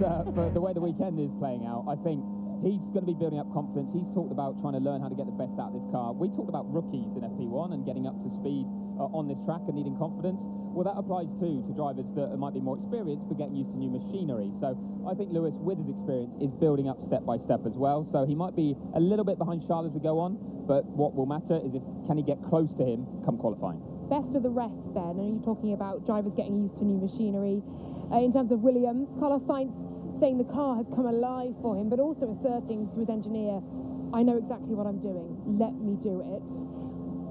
for the way the weekend is playing out. I think he's going to be building up confidence. He's talked about trying to learn how to get the best out of this car. We talked about rookies in FP1 and getting up to speed on this track and needing confidence. Well, that applies too to drivers that might be more experienced but getting used to new machinery. So I think Lewis, with his experience, is building up step by step as well. So he might be a little bit behind Charles as we go on, but what will matter is can he get close to him come qualifying. Best of the rest then, and you're talking about drivers getting used to new machinery. In terms of Williams, Carlos Sainz saying the car has come alive for him, but also asserting to his engineer, I know exactly what I'm doing, let me do it.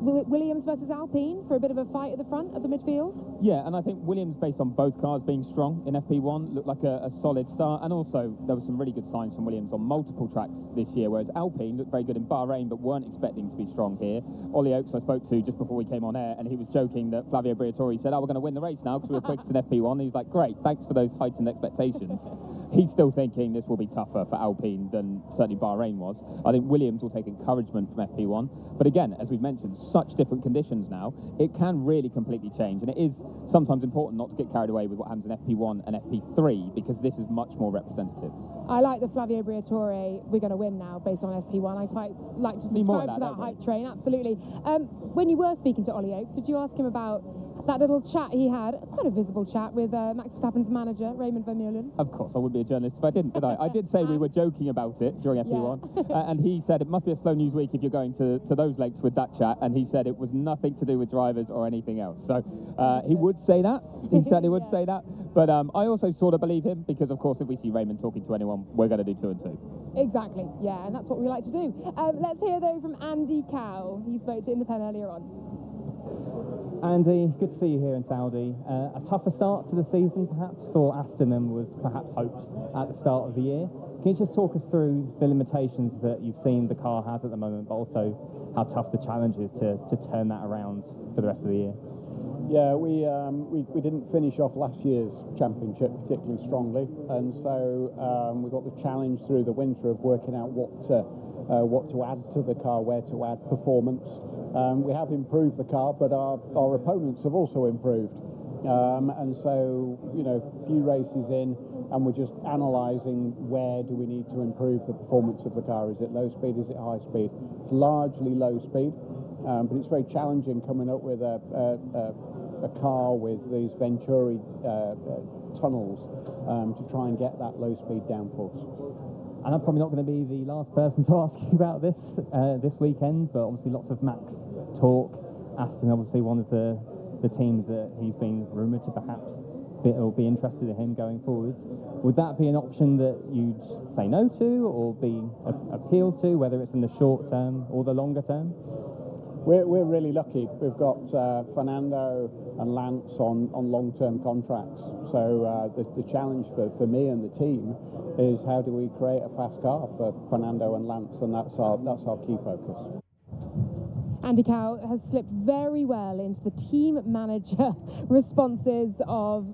Williams versus Alpine for a bit of a fight at the front of the midfield? Yeah, and I think Williams, based on both cars being strong in FP1, looked like a solid start, and also there were some really good signs from Williams on multiple tracks this year, whereas Alpine looked very good in Bahrain but weren't expecting to be strong here. Ollie Oakes I spoke to just before we came on air, and he was joking that Flavio Briatore said, we're going to win the race now because we're quickest in FP1, and he's like, great, thanks for those heightened expectations. He's still thinking this will be tougher for Alpine than certainly Bahrain was. I think Williams will take encouragement from FP1, but again, as we've mentioned, such different conditions now, it can really completely change, and it is sometimes important not to get carried away with what happens in FP1 and FP3 because this is much more representative. I like the Flavio Briatore, we're going to win now based on FP1. I quite like to subscribe to that hype train, absolutely. When you were speaking to Ollie Oakes, did you ask him about that little chat he had, quite a visible chat, with Max Verstappen's manager, Raymond Vermeulen? Of course, I wouldn't be a journalist if I didn't, did I? I did say we were joking about it during FP1, yeah. And he said it must be a slow news week if you're going to those lakes with that chat, and he said it was nothing to do with drivers or anything else. So he would say that, he certainly would say that, but I also sort of believe him because, of course, if we see Raymond talking to anyone, we're going to do 2 and 2. Exactly, yeah, and that's what we like to do. Let's hear, though, from Andy Cow. He spoke to In the Pen earlier on. Andy, good to see you here in Saudi. A tougher start to the season, perhaps, for Aston than was perhaps hoped at the start of the year. Can you just talk us through the limitations that you've seen the car has at the moment, but also how tough the challenge is to turn that around for the rest of the year? Yeah, we didn't finish off last year's championship particularly strongly, and so we got the challenge through the winter of working out what to add to the car, where to add performance. We have improved the car, but our opponents have also improved, and so a few races in, and we're just analysing where do we need to improve the performance of the car. Is it low speed? Is it high speed? It's largely low speed, but it's very challenging coming up with a car with these Venturi tunnels to try and get that low speed downforce. And I'm probably not going to be the last person to ask you about this this weekend, but obviously lots of Max talk. Aston obviously one of the teams that he's been rumoured to perhaps be interested in him going forwards. Would that be an option that you'd say no to or be appealed to, whether it's in the short term or the longer term? We're really lucky. We've got Fernando and Lance on long-term contracts. So the challenge for me and the team is how do we create a fast car for Fernando and Lance, and that's our key focus. Andy Cow has slipped very well into the team manager responses of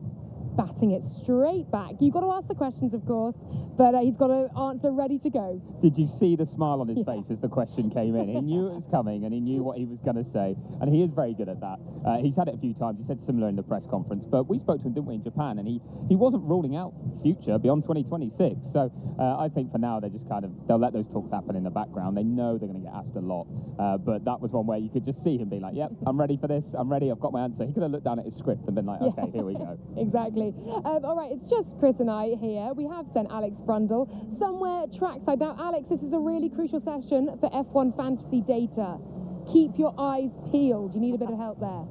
batting it straight back. You've got to ask the questions, of course, but he's got an answer ready to go. Did you see the smile on his face as the question came in? He knew it was coming, and he knew what he was going to say, and he is very good at that. He's had it a few times. He said similar in the press conference, but we spoke to him, didn't we, in Japan, and he wasn't ruling out future beyond 2026. So I think for now they'll let those talks happen in the background. They know they're going to get asked a lot, but that was one where you could just see him being like, yep, I'm ready for this, I'm ready, I've got my answer. He could have looked down at his script and been like, okay, here we go. Exactly. All right, it's just Chris and I here. We have sent Alex Brundle somewhere trackside. Now, Alex, this is a really crucial session for F1 fantasy data. Keep your eyes peeled. You need a bit of help there.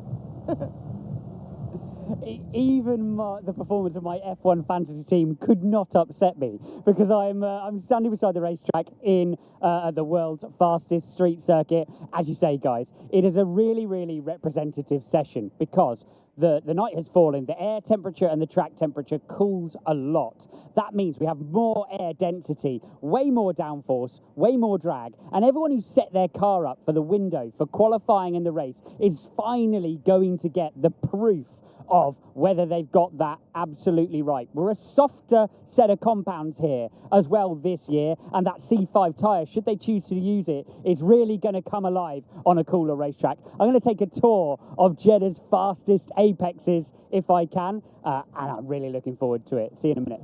Even the performance of my F1 fantasy team could not upset me, because I'm standing beside the racetrack in the world's fastest street circuit. As you say, guys, it is a really, really representative session because the night has fallen, the air temperature and the track temperature cools a lot. That means we have more air density, way more downforce, way more drag, and everyone who set their car up for the window for qualifying in the race is finally going to get the proof of whether they've got that absolutely right. We're a softer set of compounds here as well this year, and that C5 tyre, should they choose to use it, is really going to come alive on a cooler racetrack. I'm going to take a tour of Jeddah's fastest apexes if I can, and I'm really looking forward to it. See you in a minute.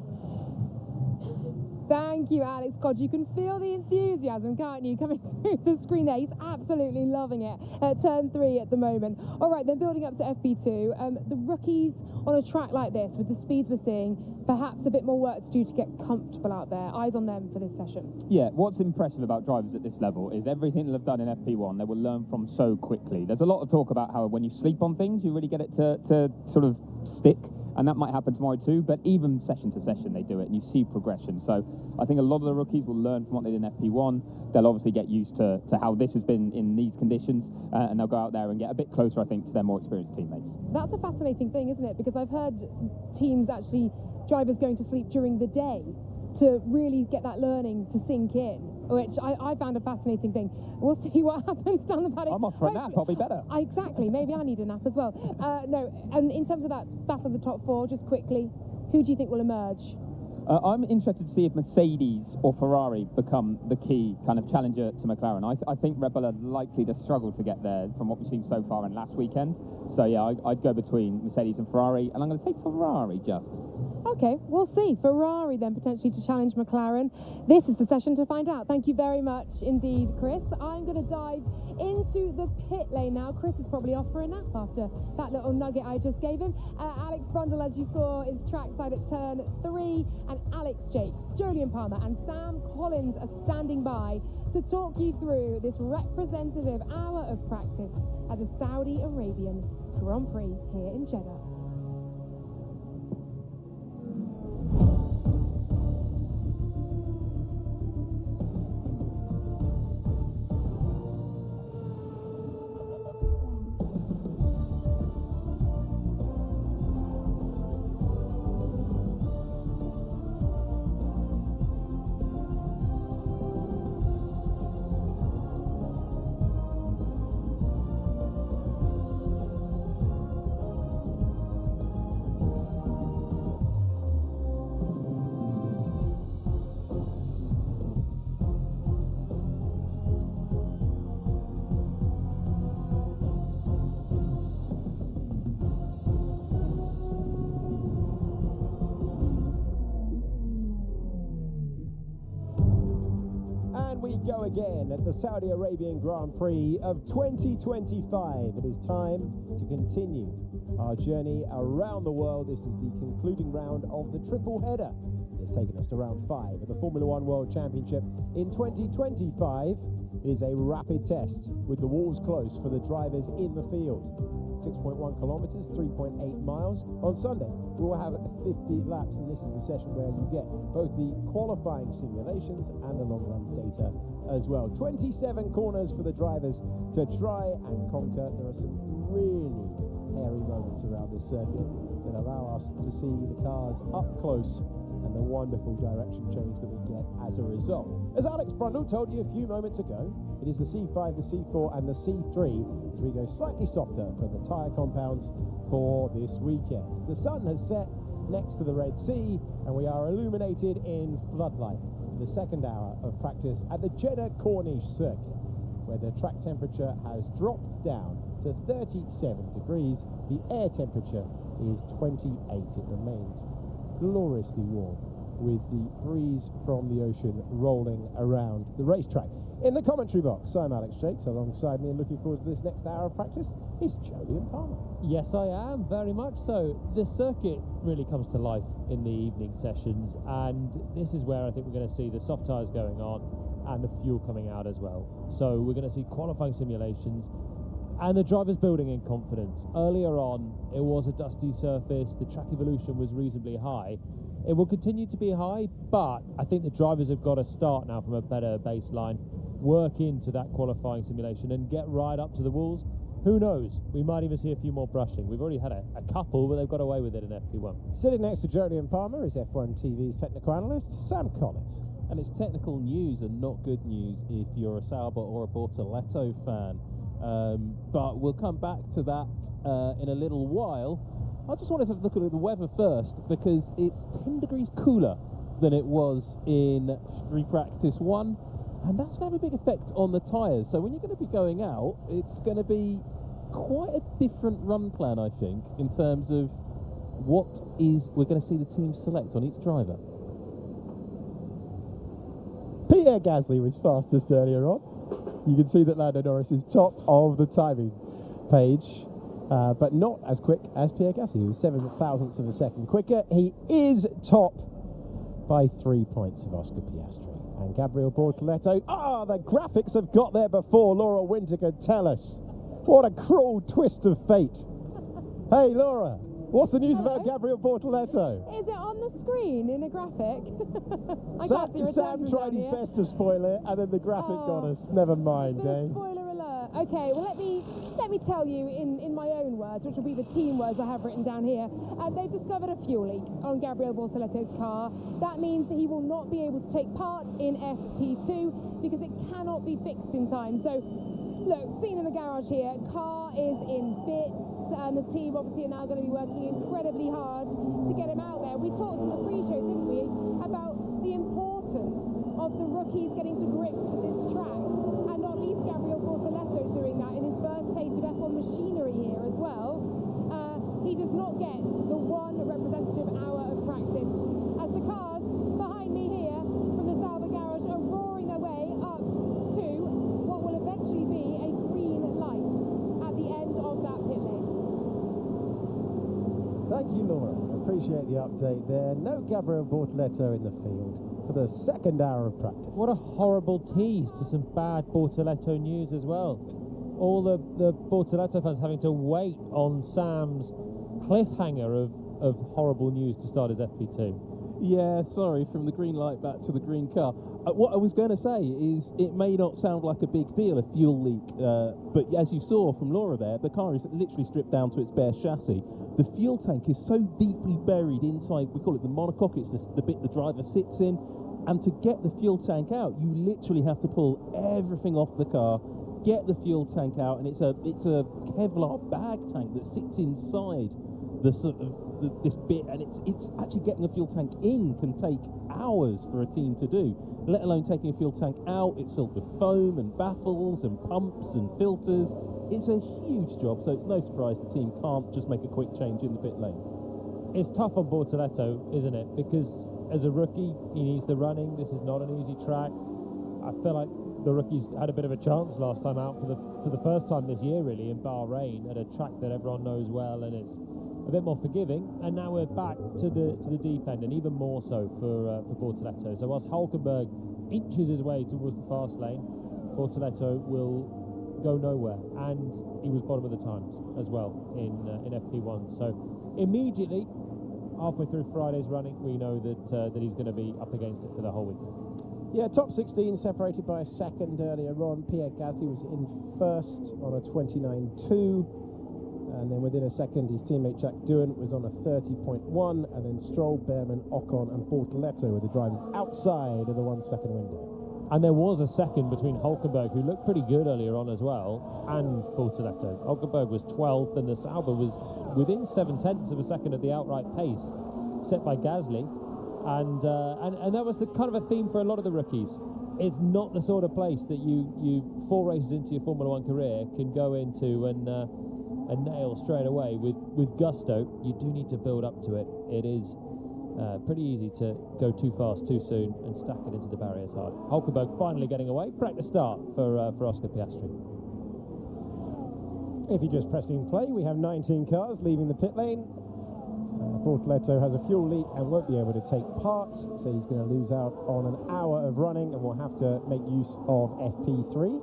Thank you, Alex. God, you can feel the enthusiasm, can't you, coming through the screen there. He's absolutely loving it at turn 3 at the moment. All right, then building up to FP2, the rookies on a track like this, with the speeds we're seeing, perhaps a bit more work to do to get comfortable out there. Eyes on them for this session. Yeah, what's impressive about drivers at this level is everything they've done in FP1, they will learn from so quickly. There's a lot of talk about how when you sleep on things, you really get it to sort of stick. And that might happen tomorrow too, but even session to session they do it and you see progression. So I think a lot of the rookies will learn from what they did in FP1. They'll obviously get used to how this has been in these conditions, and they'll go out there and get a bit closer, I think, to their more experienced teammates. That's a fascinating thing, isn't it? Because I've heard teams actually, drivers going to sleep during the day to really get that learning to sink in, which I found a fascinating thing. We'll see what happens down the paddock. I'm off for a nap, I'll be better. Exactly, maybe I need a nap as well. No, and in terms of that battle of the top 4, just quickly, who do you think will emerge? I'm interested to see if Mercedes or Ferrari become the key kind of challenger to McLaren. I think Red Bull are likely to struggle to get there from what we've seen so far in last weekend. So yeah, I'd go between Mercedes and Ferrari, and I'm going to say Ferrari just. Okay, we'll see. Ferrari then potentially to challenge McLaren. This is the session to find out. Thank you very much indeed, Chris. I'm going to dive into the pit lane now. Chris is probably off for a nap after that little nugget I just gave him. Alex Brundle, as you saw, is trackside at turn 3, and Alex Jakes, Jolyon Palmer and Sam Collins are standing by to talk you through this representative hour of practice at the Saudi Arabian Grand Prix here in Jeddah. Go again at the Saudi Arabian Grand Prix of 2025. It is time to continue our journey around the world. This is the concluding round of the triple header. It's taken us to round 5 of the Formula One World Championship in 2025. It is a rapid test with the walls close for the drivers in the field. 6.1 kilometers, 3.8 miles. On Sunday, we will have 50 laps, and this is the session where you get both the qualifying simulations and the long-run data as well. 27 corners for the drivers to try and conquer. There are some really hairy moments around this circuit that allow us to see the cars up close and the wonderful direction change that we get as a result. As Alex Brundle told you a few moments ago, it is the C5, the C4 and the C3 as we go slightly softer for the tyre compounds for this weekend. The sun has set next to the Red Sea and we are illuminated in floodlight for the second hour of practice at the Jeddah Corniche circuit, where the track temperature has dropped down to 37 degrees. The air temperature is 28. It remains gloriously warm with the breeze from the ocean rolling around the racetrack. In the commentary box, I'm Alex Jakes. Alongside me and looking forward to this next hour of practice is Jolyon Palmer. Yes, I am, very much so. The circuit really comes to life in the evening sessions, and this is where I think we're going to see the soft tyres going on and the fuel coming out as well. So we're going to see qualifying simulations and the drivers building in confidence. Earlier on, it was a dusty surface, the track evolution was reasonably high. It will continue to be high, but I think the drivers have got to start now from a better baseline, work into that qualifying simulation and get right up to the walls. Who knows? We might even see a few more brushing. We've already had a couple, but they've got away with it in FP1. Sitting next to Jolyon Palmer is F1 TV's technical analyst, Sam Collins. And it's technical news and not good news if you're a Sauber or a Bortoleto fan. But we'll come back to that in a little while. I just wanted to look at the weather first, because it's 10 degrees cooler than it was in free practice 1, and that's going to have a big effect on the tyres. So when you're going to be going out, it's going to be quite a different run plan, I think, in terms of what we're going to see the team select on each driver. Pierre Gasly was fastest earlier on. You can see that Lando Norris is top of the timing page, but not as quick as Pierre Gasly, who's 7/1000ths of a second quicker. He is top by 3 points of Oscar Piastri. And Gabriel Bortoleto, the graphics have got there before Laura Winter could tell us. What a cruel twist of fate. Hey, Laura, what's the news about Gabriel Bortoleto? Is it on the screen in a graphic? I can't see Sam tried his best to spoil it, and then the graphic got us. Never mind, eh? Spoiler alert. Okay, well, let me tell you in my own words, which will be the team words I have written down here. They've discovered a fuel leak on Gabriel Bortoleto's car. That means that he will not be able to take part in FP2 because it cannot be fixed in time. So, look, seen in the garage here, car is in bits, and the team obviously are now going to be working incredibly hard to get him out there. We talked in the pre-show, didn't we, about the importance of the rookies getting to grips with this track, and not least Gabriel Bortoleto doing that in his first taste of F1 machinery here as well. He does not get the one representative hour of practice, as the cars behind me here from the Sauber garage are roaring their way up to what will eventually be a green light at the end of that pit lane. Thank you, Laura. Appreciate the update there. No Gabriel Bortoleto in the field for the second hour of practice. What a horrible tease to some bad Bortoleto news as well. All the Bortoleto fans having to wait on Sam's cliffhanger of horrible news to start his FP2. Yeah, sorry, from the green light back to the green car. What I was going to say is it may not sound like a big deal, a fuel leak, but as you saw from Laura there, the car is literally stripped down to its bare chassis. The fuel tank is so deeply buried inside, we call it the monocoque, it's the bit the driver sits in, and to get the fuel tank out, you literally have to pull everything off the car, get the fuel tank out, and it's a Kevlar bag tank that sits inside the sort of this bit, and it's actually getting a fuel tank in can take hours for a team to do, let alone taking a fuel tank out. It's filled with foam and baffles and pumps and filters. It's a huge job, so it's no surprise the team can't just make a quick change in the pit lane. It's tough on Bortoleto, isn't it? Because as a rookie, he needs the running. This is not an easy track. I feel like the rookies had a bit of a chance last time out for the first time this year, really, in Bahrain, at a track that everyone knows well, and it's a bit more forgiving. And now we're back to the deep end, and even more so for Bortoleto. So whilst Hulkenberg inches his way towards the fast lane, Bortoleto will go nowhere, and he was bottom of the times as well in FP1. So immediately, halfway through Friday's running, we know that he's going to be up against it for the whole weekend. Yeah, top 16 separated by a second earlier on. Pierre Gasly was in first on a 29.2, and then within a second his teammate Jack Doohan was on a 30.1, and then Stroll, Behrman, Ocon and Bortoleto were the drivers outside of the 1 second window. And there was a second between Hulkenberg, who looked pretty good earlier on as well, and Bortoleto. Hulkenberg was 12th, and the Sauber was within 0.7 of a second of the outright pace set by Gasly. And that was the kind of a theme for a lot of the rookies. It's not the sort of place that you 4 races into your Formula One career can go into and nail straight away with gusto. You do need to build up to it. It is pretty easy to go too fast too soon and stack it into the barriers hard. Hulkenberg finally getting away. Practice start for Oscar Piastri. If you're just pressing play, we have 19 cars leaving the pit lane. Bortoleto has a fuel leak and won't be able to take part, so he's going to lose out on an hour of running and will have to make use of FP3.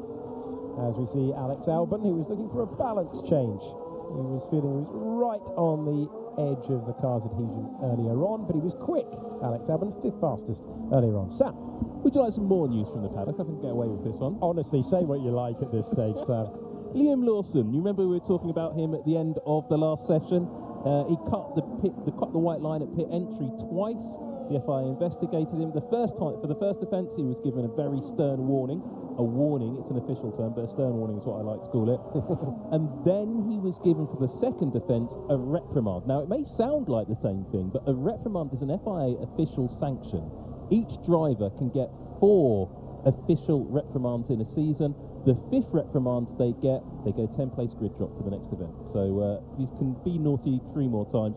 As we see Alex Albon, who was looking for a balance change. He was feeling he was right on the edge of the car's adhesion earlier on, but he was quick. Alex Albon, 5th fastest earlier on. Sam, would you like some more news from the paddock? I can get away with this one. Honestly, say what you like at this stage, Sam. Liam Lawson, you remember we were talking about him at the end of the last session? He cut the white line at pit entry twice. The FIA investigated him. For the first offence, he was given a very stern warning. A warning, it's an official term, but a stern warning is what I like to call it. And then he was given for the second offence a reprimand. Now, it may sound like the same thing, but a reprimand is an FIA official sanction. Each driver can get 4 official reprimands in a season. The 5th reprimand they go 10-place grid drop for the next event. So he can be naughty 4 more times,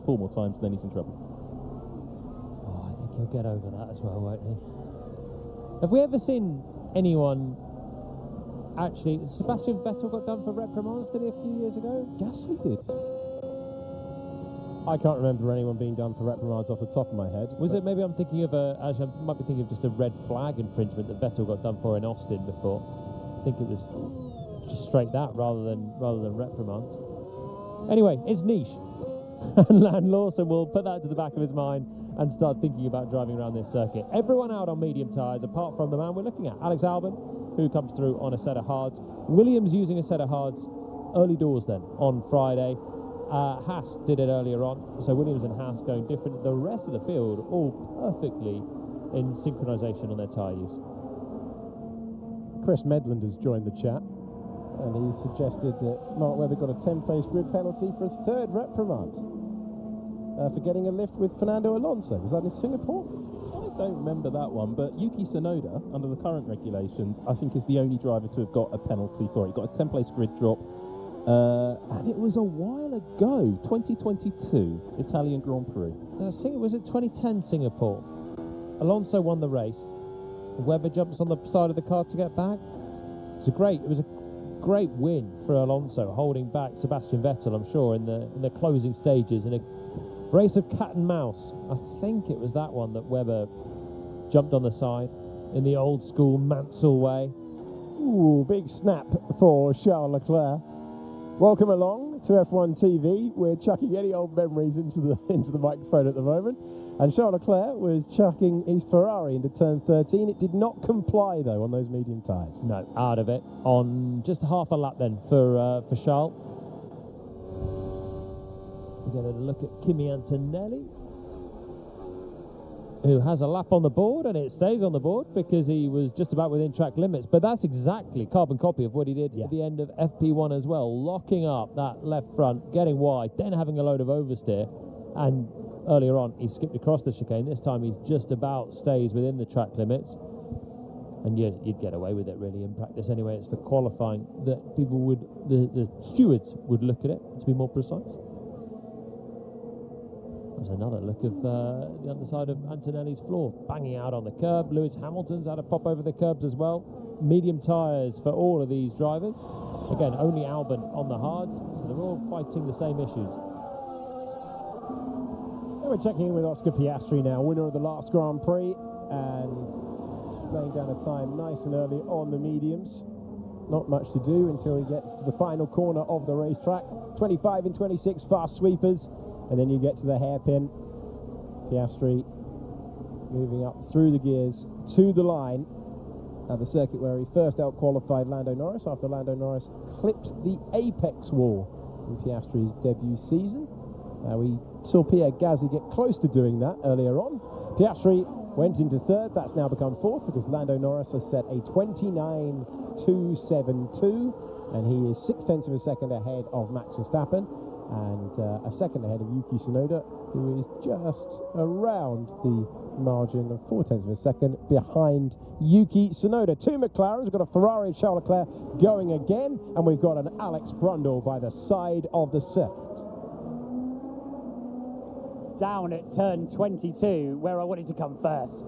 and then he's in trouble. Oh, I think he'll get over that as well, won't he? Have we ever seen anyone actually? Sebastian Vettel got done for reprimands, did he, a few years ago? Gasly did. I can't remember anyone being done for reprimands off the top of my head. Was it, maybe I'm thinking of actually I might be thinking of just a red flag infringement that Vettel got done for in Austin before. I think it was just straight that rather than reprimands. Anyway, it's niche. And Lawson will put that to the back of his mind and start thinking about driving around this circuit. Everyone out on medium tyres apart from the man we're looking at, Alex Albon, who comes through on a set of hards. Williams using a set of hards early doors then on Friday. Haas did it earlier on, so Williams and Haas going different. The rest of the field all perfectly in synchronisation on their tyre use. Chris Medland has joined the chat, and he suggested that Mark Webber got a 10-place grid penalty for a third reprimand for getting a lift with Fernando Alonso. Was that in Singapore? I don't remember that one, but Yuki Tsunoda, under the current regulations, I think is the only driver to have got a penalty for it. He got a 10-place grid drop. And it was a while ago, 2022 Italian Grand Prix. Was it 2010 Singapore? Alonso won the race. Webber jumps on the side of the car to get back. It was a great win for Alonso, holding back Sebastian Vettel, I'm sure, in the closing stages in a race of cat and mouse. I think it was that one that Webber jumped on the side in the old school Mansell way. Ooh, big snap for Charles Leclerc. Welcome along to F1 TV. We're chucking any old memories into the microphone at the moment. And Charles Leclerc was chucking his Ferrari into turn 13. It did not comply, though, on those medium tyres. No, out of it. On just half a lap then for Charles. We're going to look at Kimi Antonelli, who has a lap on the board, and it stays on the board because he was just about within track limits. But that's exactly carbon copy of what he did at the end of FP1 as well, locking up that left front, getting wide, then having a load of oversteer. And earlier on, he skipped across the chicane. This time, he just about stays within the track limits. And you'd get away with it, really, in practice anyway. It's for qualifying that people would, the stewards would look at it, to be more precise. There's another look of the underside of Antonelli's floor, banging out on the curb. Lewis Hamilton's had a pop over the curbs as well. Medium tyres for all of these drivers. Again, only Albon on the hards, so they're all fighting the same issues. And we're checking in with Oscar Piastri now, winner of the last Grand Prix, and laying down a time nice and early on the mediums. Not much to do until he gets to the final corner of the racetrack. 25 and 26 fast sweepers. And then you get to the hairpin. Piastri moving up through the gears to the line at the circuit where he first out-qualified Lando Norris after Lando Norris clipped the apex wall in Piastri's debut season. We saw Pierre Gasly get close to doing that earlier on. Piastri went into third. That's now become fourth because Lando Norris has set a 29.272, and he is 0.6 of a second ahead of Max Verstappen, and a second ahead of Yuki Tsunoda, who is just around the margin of 0.4 of a second behind Yuki Tsunoda. Two McLarens, we've got a Ferrari and Charles Leclerc going again, and we've got an Alex Brundle by the side of the circuit. Down at turn 22, where I wanted to come first,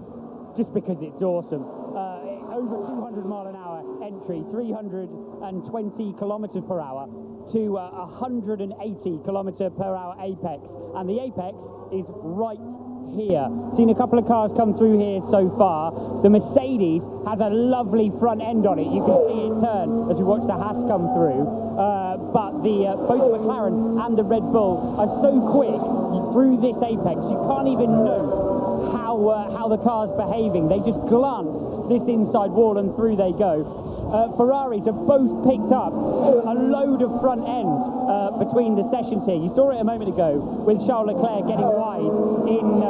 just because it's awesome. Over 200 mile an hour entry, 320 kilometers per hour to 180 kilometer per hour apex, and the apex is right here. Seen a couple of cars come through here so far. The Mercedes has a lovely front end on it. You can see it turn as we watch the Haas come through. But both the McLaren and the Red Bull are so quick through this apex, you can't even know how the car's behaving. They just glance this inside wall and through they go. Ferraris have both picked up a load of front end between the sessions here. You saw it a moment ago with Charles Leclerc getting wide in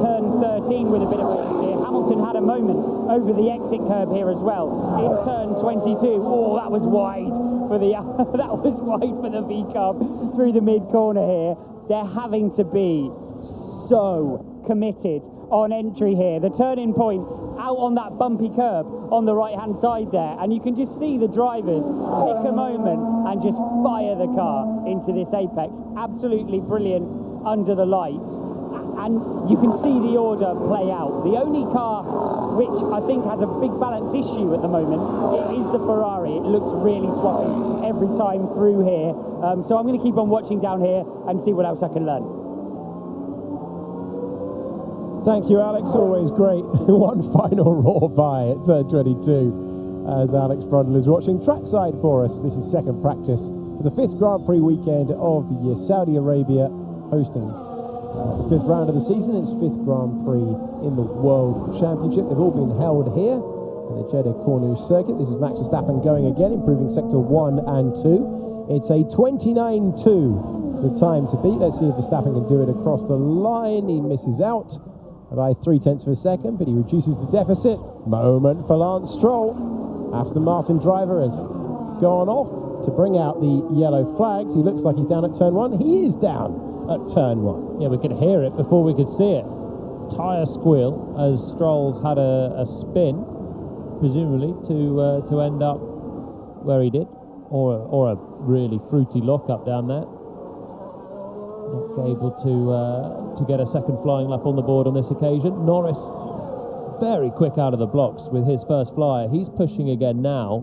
turn 13 with a bit of oversteer. Hamilton had a moment over the exit curb here as well in turn 22. Oh, that was wide for the that was wide for the V-carb through the mid corner here. They're having to be so committed on entry here. The turning point out on that bumpy curb on the right hand side there, and you can just see the drivers pick a moment and just fire the car into this apex. Absolutely brilliant under the lights. and you can see the order play out. The only car which I think has a big balance issue at the moment is the Ferrari. It looks really swappy every time through here. So I'm going to keep on watching down here and see what else I can learn. Thank you, Alex. Always great. One final roar by at turn 22 as Alex Brundle is watching trackside for us. This is second practice for the 5th Grand Prix weekend of the year. Saudi Arabia hosting the 5th round of the season. It's 5th Grand Prix in the World Championship. They've all been held here at the Jeddah Circuit. This is Max Verstappen going again, improving sector 1 and 2. It's a 29.2, the time to beat. Let's see if Verstappen can do it across the line. He misses out by 0.3 of a second, but he reduces the deficit. Moment for Lance Stroll. Aston Martin driver has gone off to bring out the yellow flags. He looks like he's down at turn 1. He is down at turn 1. Yeah, we could hear it before we could see it. Tyre squeal as Stroll's had a spin, presumably to end up where he did, or a really fruity lock-up down there. Not able to get a second flying lap on the board on this occasion. Norris very quick out of the blocks with his first flyer. He's pushing again now,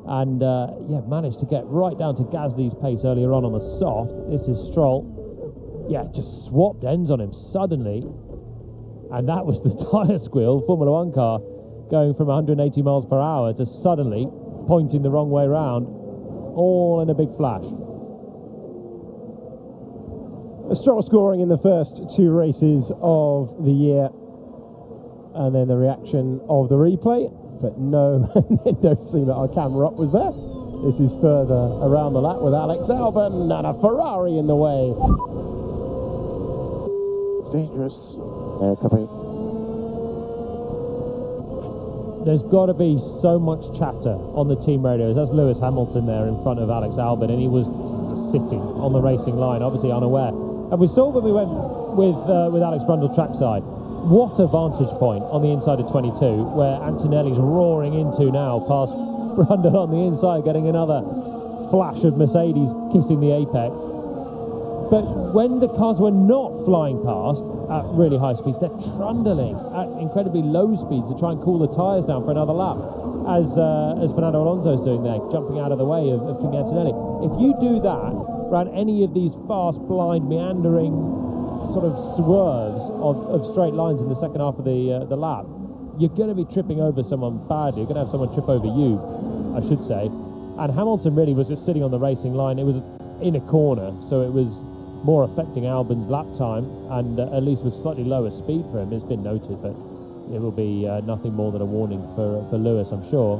and yeah, managed to get right down to Gasly's pace earlier on the soft. This is Stroll. Yeah, just swapped ends on him suddenly, and that was the tyre squeal. Formula One car going from 180 miles per hour to suddenly pointing the wrong way round, all in a big flash. Stroll scoring in the first 2 races of the year, and then the reaction of the replay, but no noticing that our camera up was there. This is further around the lap with Alex Albon and a Ferrari in the way. Dangerous. Copy. There's got to be so much chatter on the team radios. That's Lewis Hamilton there in front of Alex Albon, and he was sitting on the racing line, obviously unaware. And we saw when we went with Alex Brundle trackside, what a vantage point on the inside of 22, where Antonelli's roaring into now past Brundle on the inside, getting another flash of Mercedes kissing the apex. But when the cars were not flying past at really high speeds, they're trundling at incredibly low speeds to try and cool the tyres down for another lap, as Fernando Alonso's doing there, jumping out of the way of Kimi Antonelli. If you do that around any of these fast, blind, meandering sort of swerves of straight lines in the second half of the lap, you're going to be tripping over someone badly. You're going to have someone trip over you, I should say. And Hamilton really was just sitting on the racing line. It was in a corner, so it was more affecting Albon's lap time, and at least with slightly lower speed for him. It's been noted, but it will be nothing more than a warning for Lewis, I'm sure.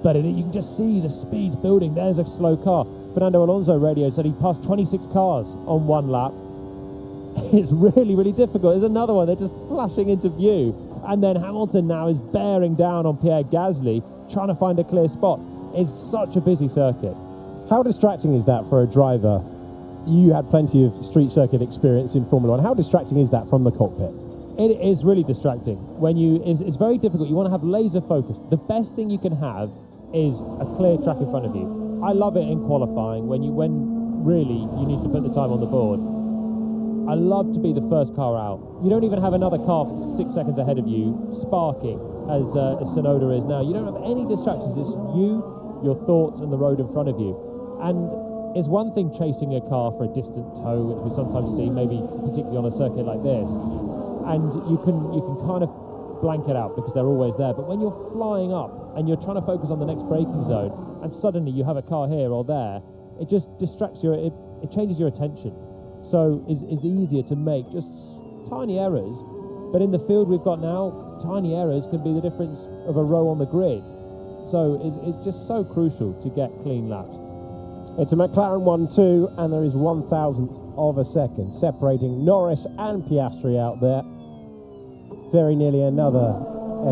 But you can just see the speeds building. There's a slow car. Fernando Alonso radio said he passed 26 cars on one lap. It's really, really difficult. There's another one. They're just flashing into view. And then Hamilton now is bearing down on Pierre Gasly, trying to find a clear spot. It's such a busy circuit. How distracting is that for a driver? You had plenty of street circuit experience in Formula One. How distracting is that from the cockpit? It is really distracting. It's very difficult. You want to have laser focus. The best thing you can have is a clear track in front of you. I love it in qualifying when really you need to put the time on the board. I love to be the first car out. You don't even have another car 6 seconds ahead of you sparking as Tsunoda is now. You don't have any distractions. It's you, your thoughts, and the road in front of you. And it's one thing chasing a car for a distant tow, which we sometimes see, maybe particularly on a circuit like this, and you can kind of blank it out because they're always there. But when you're flying up and you're trying to focus on the next braking zone, and suddenly you have a car here or there, it just distracts you. It changes your attention. So it's easier to make just tiny errors. But in the field we've got now, tiny errors can be the difference of a row on the grid. So it's just so crucial to get clean laps. It's a McLaren 1-2, and there is 1,000th of a second separating Norris and Piastri out there. Very nearly another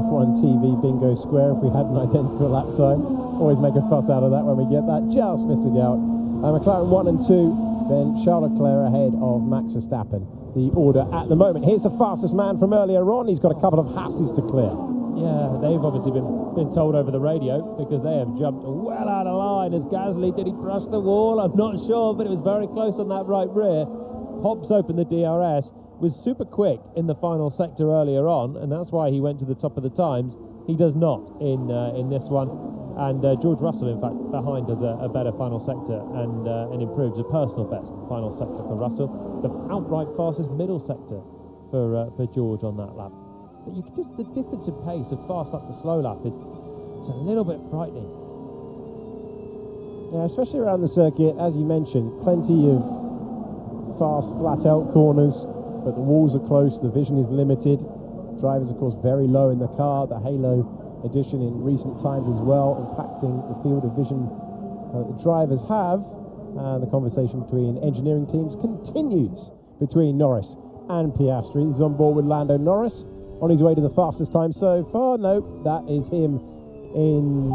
F1 TV bingo square if we had an identical lap time. Always make a fuss out of that when we get that. Just missing out. McLaren 1 and 2, then Charles Leclerc ahead of Max Verstappen. The order at the moment. Here's the fastest man from earlier on. He's got a couple of Hasses to clear. Yeah, they've obviously been told over the radio because they have jumped well out of line as Gasly. Did he brush the wall? I'm not sure, but it was very close on that right rear. Pops open the DRS, was super quick in the final sector earlier on, and that's why he went to the top of the times. He does not in this one, and George Russell, in fact, behind does a better final sector and improves a personal best final sector for Russell. The outright fastest middle sector for George on that lap. But you just the difference in pace of fast lap to slow lap it's a little bit frightening. Yeah, especially around the circuit, as you mentioned, plenty of fast, flat-out corners, but the walls are close, the vision is limited. Drivers, of course, very low in the car. The halo addition in recent times as well, impacting the field of vision that the drivers have. And the conversation between engineering teams continues between Norris and Piastri. He's on board with Lando Norris on his way to the fastest time so far. No, that is him in...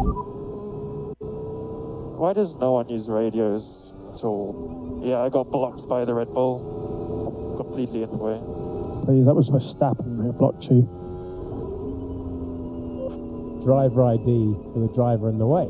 Why does no one use radios at all? Yeah, I got blocked by the Red Bull. Completely in the way. That was Verstappen who blocked you. Driver ID for the driver in the way.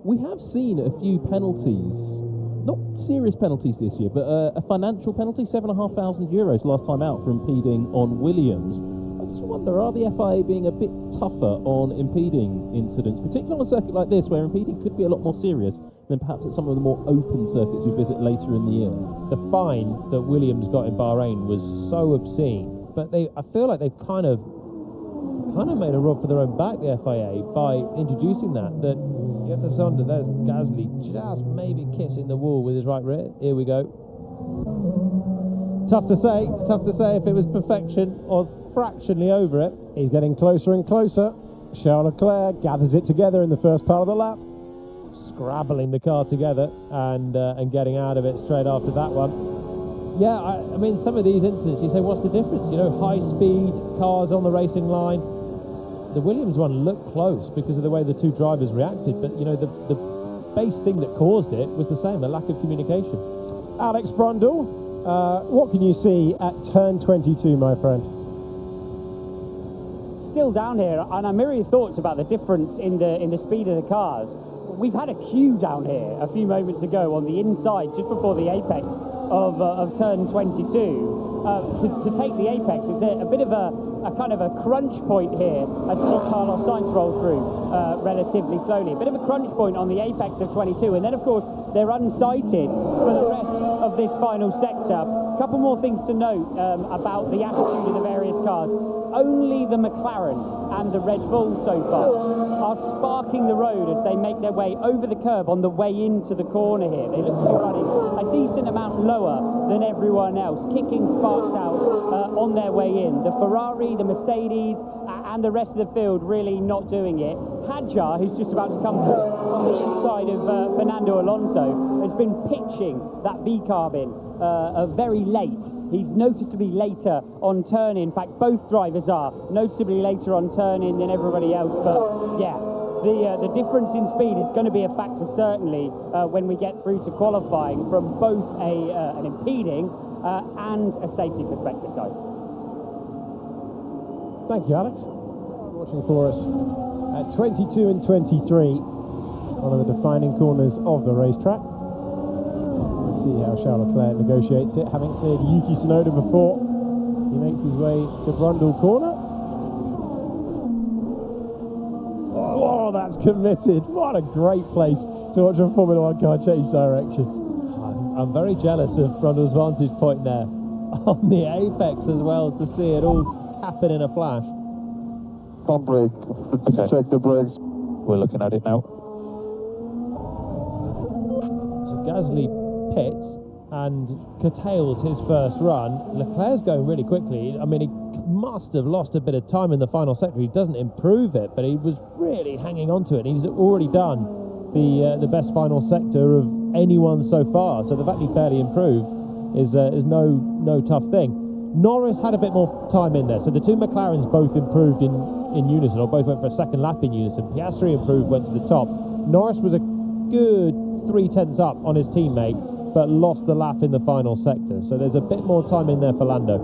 We have seen a few penalties, not serious penalties this year, but a financial penalty, €7,500 last time out for impeding on Williams. I just wonder, are the FIA being a bit tougher on impeding incidents, particularly on a circuit like this where impeding could be a lot more serious than perhaps at some of the more open circuits we visit later in the year? The fine that Williams got in Bahrain was so obscene, but I feel like they've kind of made a rug for their own back, the FIA, by introducing that you have to sonder. There's Gasly just maybe kissing the wall with his right rear. Here we go. Tough to say if it was perfection or fractionally over it. He's getting closer and closer. Charles Leclerc gathers it together in the first part of the lap, scrabbling the car together and getting out of it straight after that one. Yeah, I mean, some of these incidents, you say, what's the difference? You know, high speed cars on the racing line. The Williams one looked close because of the way the two drivers reacted, but you know, the base thing that caused it was the same, a lack of communication. Alex Brundle, what can you see at turn 22, my friend? Still down here, and I mirror your thoughts about the difference in the speed of the cars. We've had a queue down here a few moments ago on the inside, just before the apex of turn 22. To take the apex, it's a bit of a kind of a crunch point here as you see Carlos Sainz roll through relatively slowly. A bit of a crunch point on the apex of 22, and then of course they're unsighted for the rest of this final sector. A couple more things to note about the attitude of the various cars. Only the McLaren and the Red Bull so far are sparking the road as they make their way over the curb on the way into the corner here. They look to be running a decent amount lower than everyone else, kicking sparks out on their way in. The Ferrari, the Mercedes, and the rest of the field really not doing it. Hadjar, who's just about to come through on the inside of Fernando Alonso, has been pitching that V-carb in very late. He's noticeably later on turn in. In fact, both drivers are noticeably later on turn in than everybody else. But yeah, the difference in speed is going to be a factor certainly when we get through to qualifying from both an impeding and a safety perspective, guys. Thank you, Alex. Watching for us at 22 and 23, one of the defining corners of the racetrack. Let's see how Charles Leclerc negotiates it. Having cleared Yuki Tsunoda before, he makes his way to Brundle corner. Oh, that's committed. What a great place to watch a Formula One car change direction. I'm very jealous of Brundle's vantage point there on the apex as well, to see it all happen in a flash. Can't brake. Let's check the brakes. We're looking at it now. So Gasly pits and curtails his first run. Leclerc's going really quickly. I mean, he must have lost a bit of time in the final sector. He doesn't improve it, but he was really hanging on to it. He's already done the best final sector of anyone so far. So the fact he barely improved is no tough thing. Norris had a bit more time in there, so the two McLarens both improved in unison, or both went for a second lap in unison. Piastri improved, went to the top. Norris was a good 3/10 up on his teammate, but lost the lap in the final sector, so there's a bit more time in there for Lando.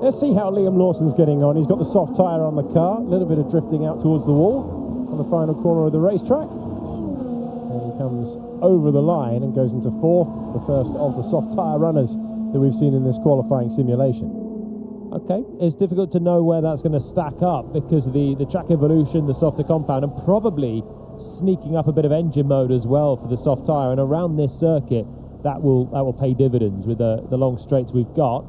Let's see how Liam Lawson's getting on. He's got the soft tyre on the car, a little bit of drifting out towards the wall on the final corner of the racetrack. And he comes over the line and goes into fourth, the first of the soft tyre runners that we've seen in this qualifying simulation. Okay, it's difficult to know where that's going to stack up because of the track evolution, the softer compound, and probably sneaking up a bit of engine mode as well for the soft tyre. And around this circuit, that will pay dividends with the long straights we've got.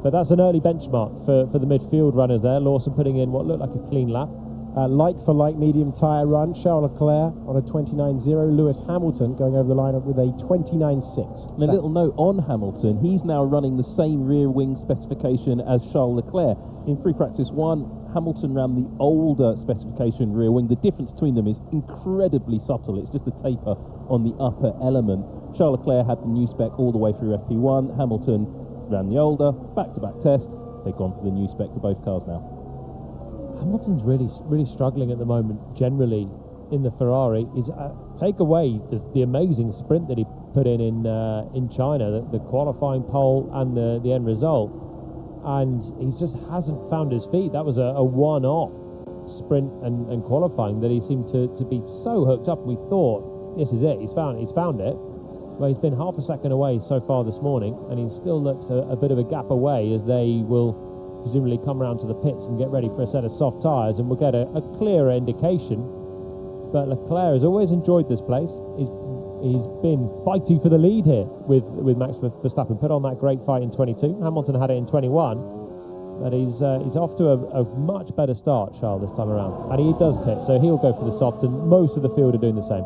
But that's an early benchmark for the midfield runners there. Lawson putting in what looked like a clean lap. Like-for-like medium tyre run, Charles Leclerc on a 29.0, Lewis Hamilton going over the line with a 29.6. And a little note on Hamilton, he's now running the same rear wing specification as Charles Leclerc. In free practice 1, Hamilton ran the older specification rear wing. The difference between them is incredibly subtle. It's just a taper on the upper element. Charles Leclerc had the new spec all the way through FP1. Hamilton ran the older, back-to-back test. They've gone for the new spec for both cars now. Hamilton's really struggling at the moment generally in the Ferrari. Is take away the amazing sprint that he put in China, the qualifying pole and the end result, and he just hasn't found his feet. That was a one-off sprint and qualifying that he seemed to be so hooked up. We thought, this is it, he's found it. Well, he's been half a second away so far this morning, and he still looks a bit of a gap away as they will presumably come around to the pits and get ready for a set of soft tyres, and we'll get a clearer indication. But Leclerc has always enjoyed this place. He's been fighting for the lead here with Max Verstappen. Put on that great fight in 22. Hamilton had it in 21, but he's off to a much better start, Charles, this time around. And he does pit, so he'll go for the softs, and most of the field are doing the same.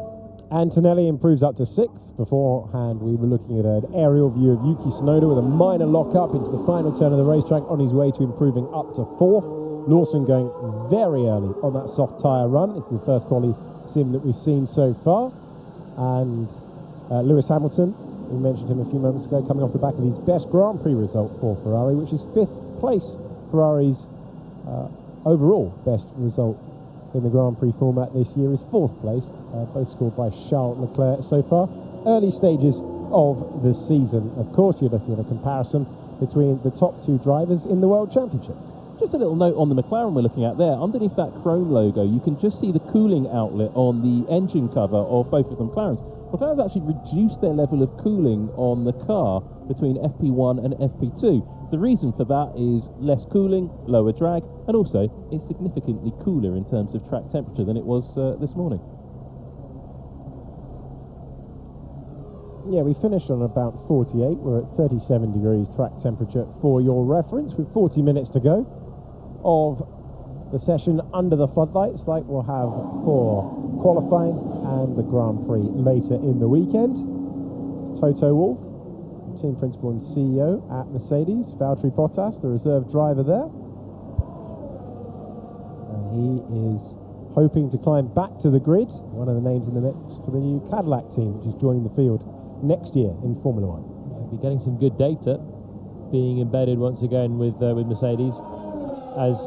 Antonelli improves up to 6th. Beforehand, we were looking at an aerial view of Yuki Tsunoda with a minor lock-up into the final turn of the racetrack on his way to improving up to 4th. Lawson going very early on that soft tyre run. It's the first quali sim that we've seen so far. And Lewis Hamilton, we mentioned him a few moments ago, coming off the back of his best Grand Prix result for Ferrari, which is 5th place, Ferrari's overall best result in the Grand Prix format this year is 4th place, both scored by Charles Leclerc so far. Early stages of the season. Of course, you're looking at a comparison between the top 2 drivers in the World Championship. Just a little note on the McLaren we're looking at there. Underneath that chrome logo, you can just see the cooling outlet on the engine cover of both of the McLarens. McLaren have actually reduced their level of cooling on the car between FP1 and FP2. The reason for that is less cooling, lower drag, and also it's significantly cooler in terms of track temperature than it was this morning. Yeah, we finished on about 48. We're at 37 degrees track temperature for your reference, with 40 minutes to go of the session under the floodlights, like we'll have for qualifying and the Grand Prix later in the weekend. It's Toto Wolff, team principal and CEO at Mercedes. Valtteri Bottas, the reserve driver there. And he is hoping to climb back to the grid, one of the names in the mix for the new Cadillac team, which is joining the field next year in Formula 1. We'll be getting some good data being embedded once again with Mercedes as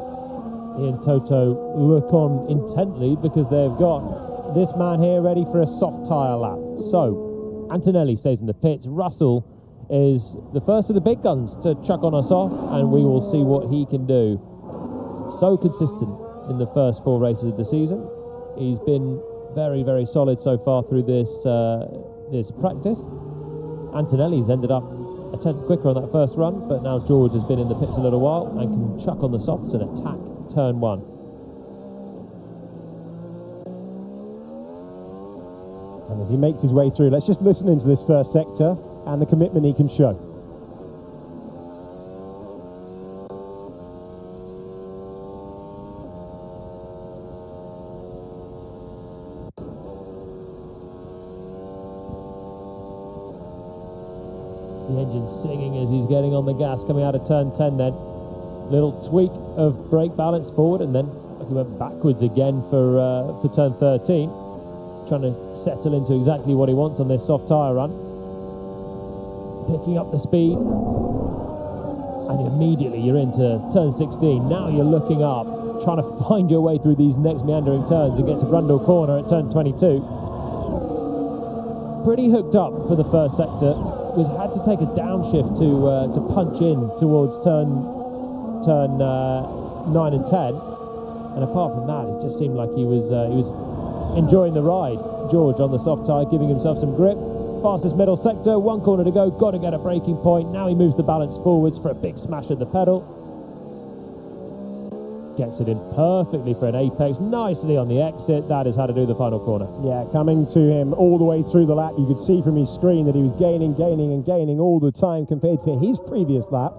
he and Toto look on intently, because they've got this man here ready for a soft tyre lap. So Antonelli stays in the pits. Russell is the first of the big guns to chuck on us off, and we will see what he can do. So consistent in the first 4 races of the season. He's been very, very solid so far through this practice. Antonelli's ended up a tenth quicker on that first run, but now George has been in the pits a little while and can chuck on the softs and attack turn 1. And as he makes his way through, let's just listen into this first sector and the commitment he can show. The engine singing as he's getting on the gas, coming out of turn 10 then. Little tweak of brake balance forward, and then he went backwards again for turn 13. Trying to settle into exactly what he wants on this soft tyre run. Picking up the speed. And immediately you're into turn 16. Now you're looking up, trying to find your way through these next meandering turns and get to Brundle Corner at turn 22. Pretty hooked up for the first sector. Had to take a downshift to punch in towards turn 9 and 10, and apart from that, it just seemed like he was enjoying the ride. George on the soft tyre, giving himself some grip, fastest middle sector, 1 corner to go, got to get a braking point. Now he moves the balance forwards for a big smash at the pedal. Gets it in perfectly for an apex, nicely on the exit. That is how to do the final corner. Yeah, coming to him all the way through the lap. You could see from his screen that he was gaining all the time compared to his previous lap.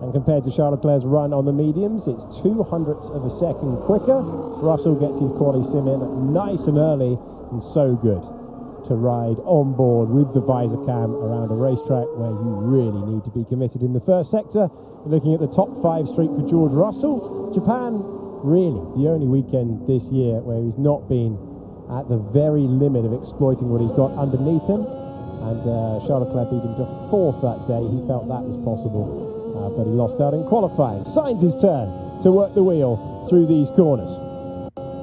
And compared to Charles Leclerc's run on the mediums, it's 0.02 of a second quicker. Russell gets his quali sim in nice and early, and so good to ride on board with the visor cam around a racetrack where you really need to be committed in the first sector. Looking at the top 5 streak for George Russell, Japan really the only weekend this year where he's not been at the very limit of exploiting what he's got underneath him. And Charles Leclerc beat him to 4th that day. He felt that was possible. But he lost out in qualifying. Sainz's turn to work the wheel through these corners.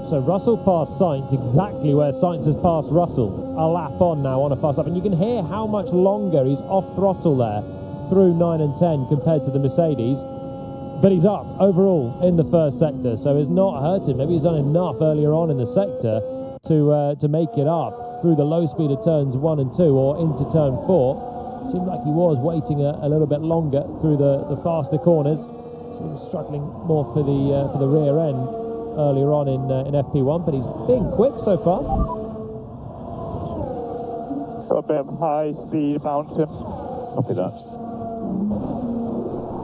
So Russell passed Sainz exactly where Sainz has passed Russell. A lap on now on a fast lap. And you can hear how much longer he's off throttle there through 9 and 10 compared to the Mercedes. But he's up overall in the first sector. So it's not hurting. Maybe he's done enough earlier on in the sector to make it up through the low speed of turns 1 and 2 or into turn 4. Seemed like he was waiting a little bit longer through the faster corners. Seems struggling more for the rear end earlier on in FP1, but he's been quick so far. Got a bit of high speed mountain. Copy that.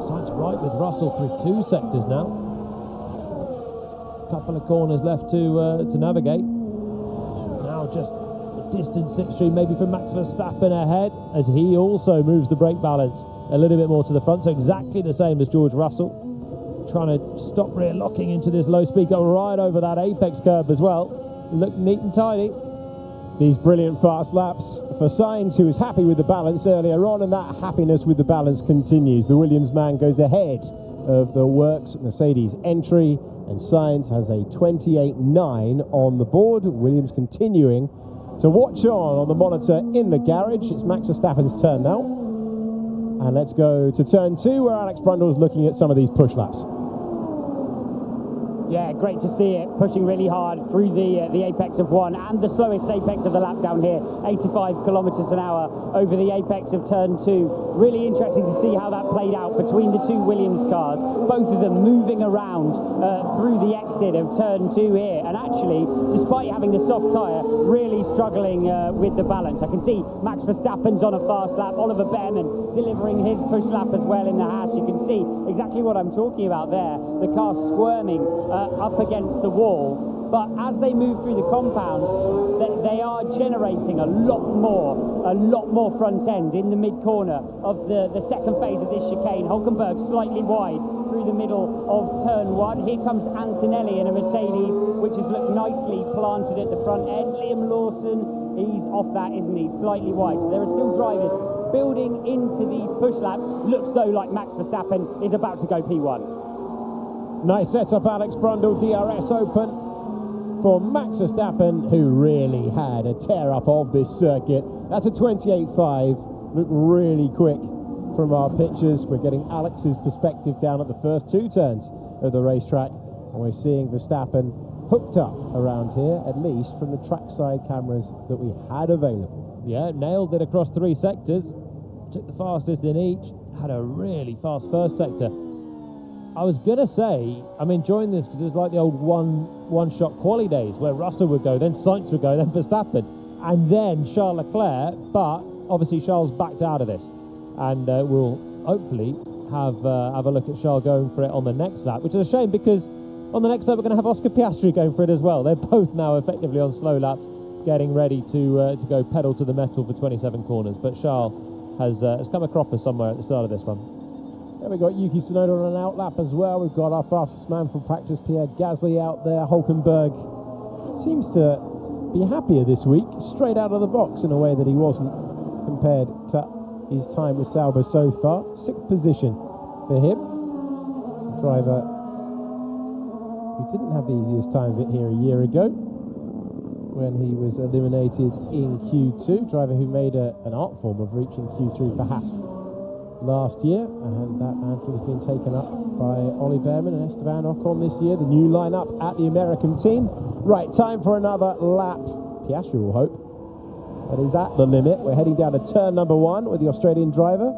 Sainz right with Russell through 2 sectors now. Couple of corners left to navigate. Now just distant slipstream maybe from Max Verstappen ahead as he also moves the brake balance a little bit more to the front, so exactly the same as George Russell, trying to stop rear locking into this low speed, go right over that apex curb as well. Look neat and tidy. These brilliant fast laps for Sainz, who was happy with the balance earlier on, and that happiness with the balance continues. The Williams man goes ahead of the Works Mercedes entry, and Sainz has a 28.9 on the board. Williams continuing to watch on the monitor in the garage. It's Max Verstappen's turn now. And let's go to turn 2 where Alex Brundle is looking at some of these push laps. Yeah, great to see it, pushing really hard through the apex of 1 and the slowest apex of the lap down here, 85 kilometres an hour over the apex of turn 2. Really interesting to see how that played out between the 2 Williams cars, both of them moving around through the exit of turn 2 here, and actually, despite having the soft tyre, really struggling with the balance. I can see Max Verstappen's on a fast lap, Oliver Behrman delivering his push lap as well in the hash. You can see exactly what I'm talking about there, the car squirming up against the wall, but as they move through the compounds, they are generating a lot more front end in the mid corner of the second phase of this chicane. Hulkenberg slightly wide through the middle of turn 1. Here comes Antonelli in a Mercedes, which has looked nicely planted at the front end. Liam Lawson, he's off that, isn't he? Slightly wide. So there are still drivers building into these push laps. Looks though like Max Verstappen is about to go P1. Nice setup, Alex Brundle, DRS open for Max Verstappen, who really had a tear-up of this circuit. That's a 28.5, looked really quick from our pictures. We're getting Alex's perspective down at the first 2 turns of the racetrack, and we're seeing Verstappen hooked up around here, at least from the trackside cameras that we had available. Yeah, nailed it across 3 sectors, took the fastest in each, had a really fast first sector. I was going to say, I'm enjoying this because it's like the old one-shot quali days where Russell would go, then Sainz would go, then Verstappen, and then Charles Leclerc, but obviously Charles backed out of this. And we'll hopefully have a look at Charles going for it on the next lap, which is a shame because on the next lap we're going to have Oscar Piastri going for it as well. They're both now effectively on slow laps, getting ready to go pedal to the metal for 27 corners. But Charles has come a cropper somewhere at the start of this one. Then we've got Yuki Tsunoda on an out lap as well. We've got our fastest man from practice, Pierre Gasly, out there. Hulkenberg seems to be happier this week, straight out of the box in a way that he wasn't compared to his time with Sauber so far. 6th position for him. A driver who didn't have the easiest time of it here a year ago when he was eliminated in Q2. Driver who made an art form of reaching Q3 for Haas last year, and that mantle has been taken up by Ollie Behrman and Esteban Ocon this year, the new lineup at the American team. Right, time for another lap. Piastri will hope that is at the limit. We're heading down to turn number 1 with the Australian driver,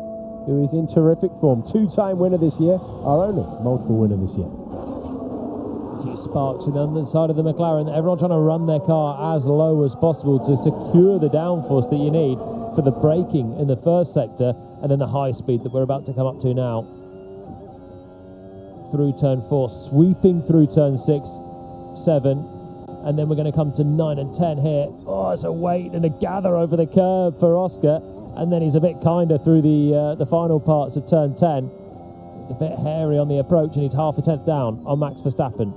who is in terrific form. 2-time winner this year, our only multiple winner this year. A few sparks on the underside of the McLaren. Everyone trying to run their car as low as possible to secure the downforce that you need for the braking in the first sector, and then the high speed that we're about to come up to now. Through turn 4, sweeping through turn 6, 7, and then we're going to come to 9 and 10 here. Oh, it's a wait and a gather over the curve for Oscar, and then he's a bit kinder through the final parts of turn 10. A bit hairy on the approach, and he's half a tenth down on Max Verstappen.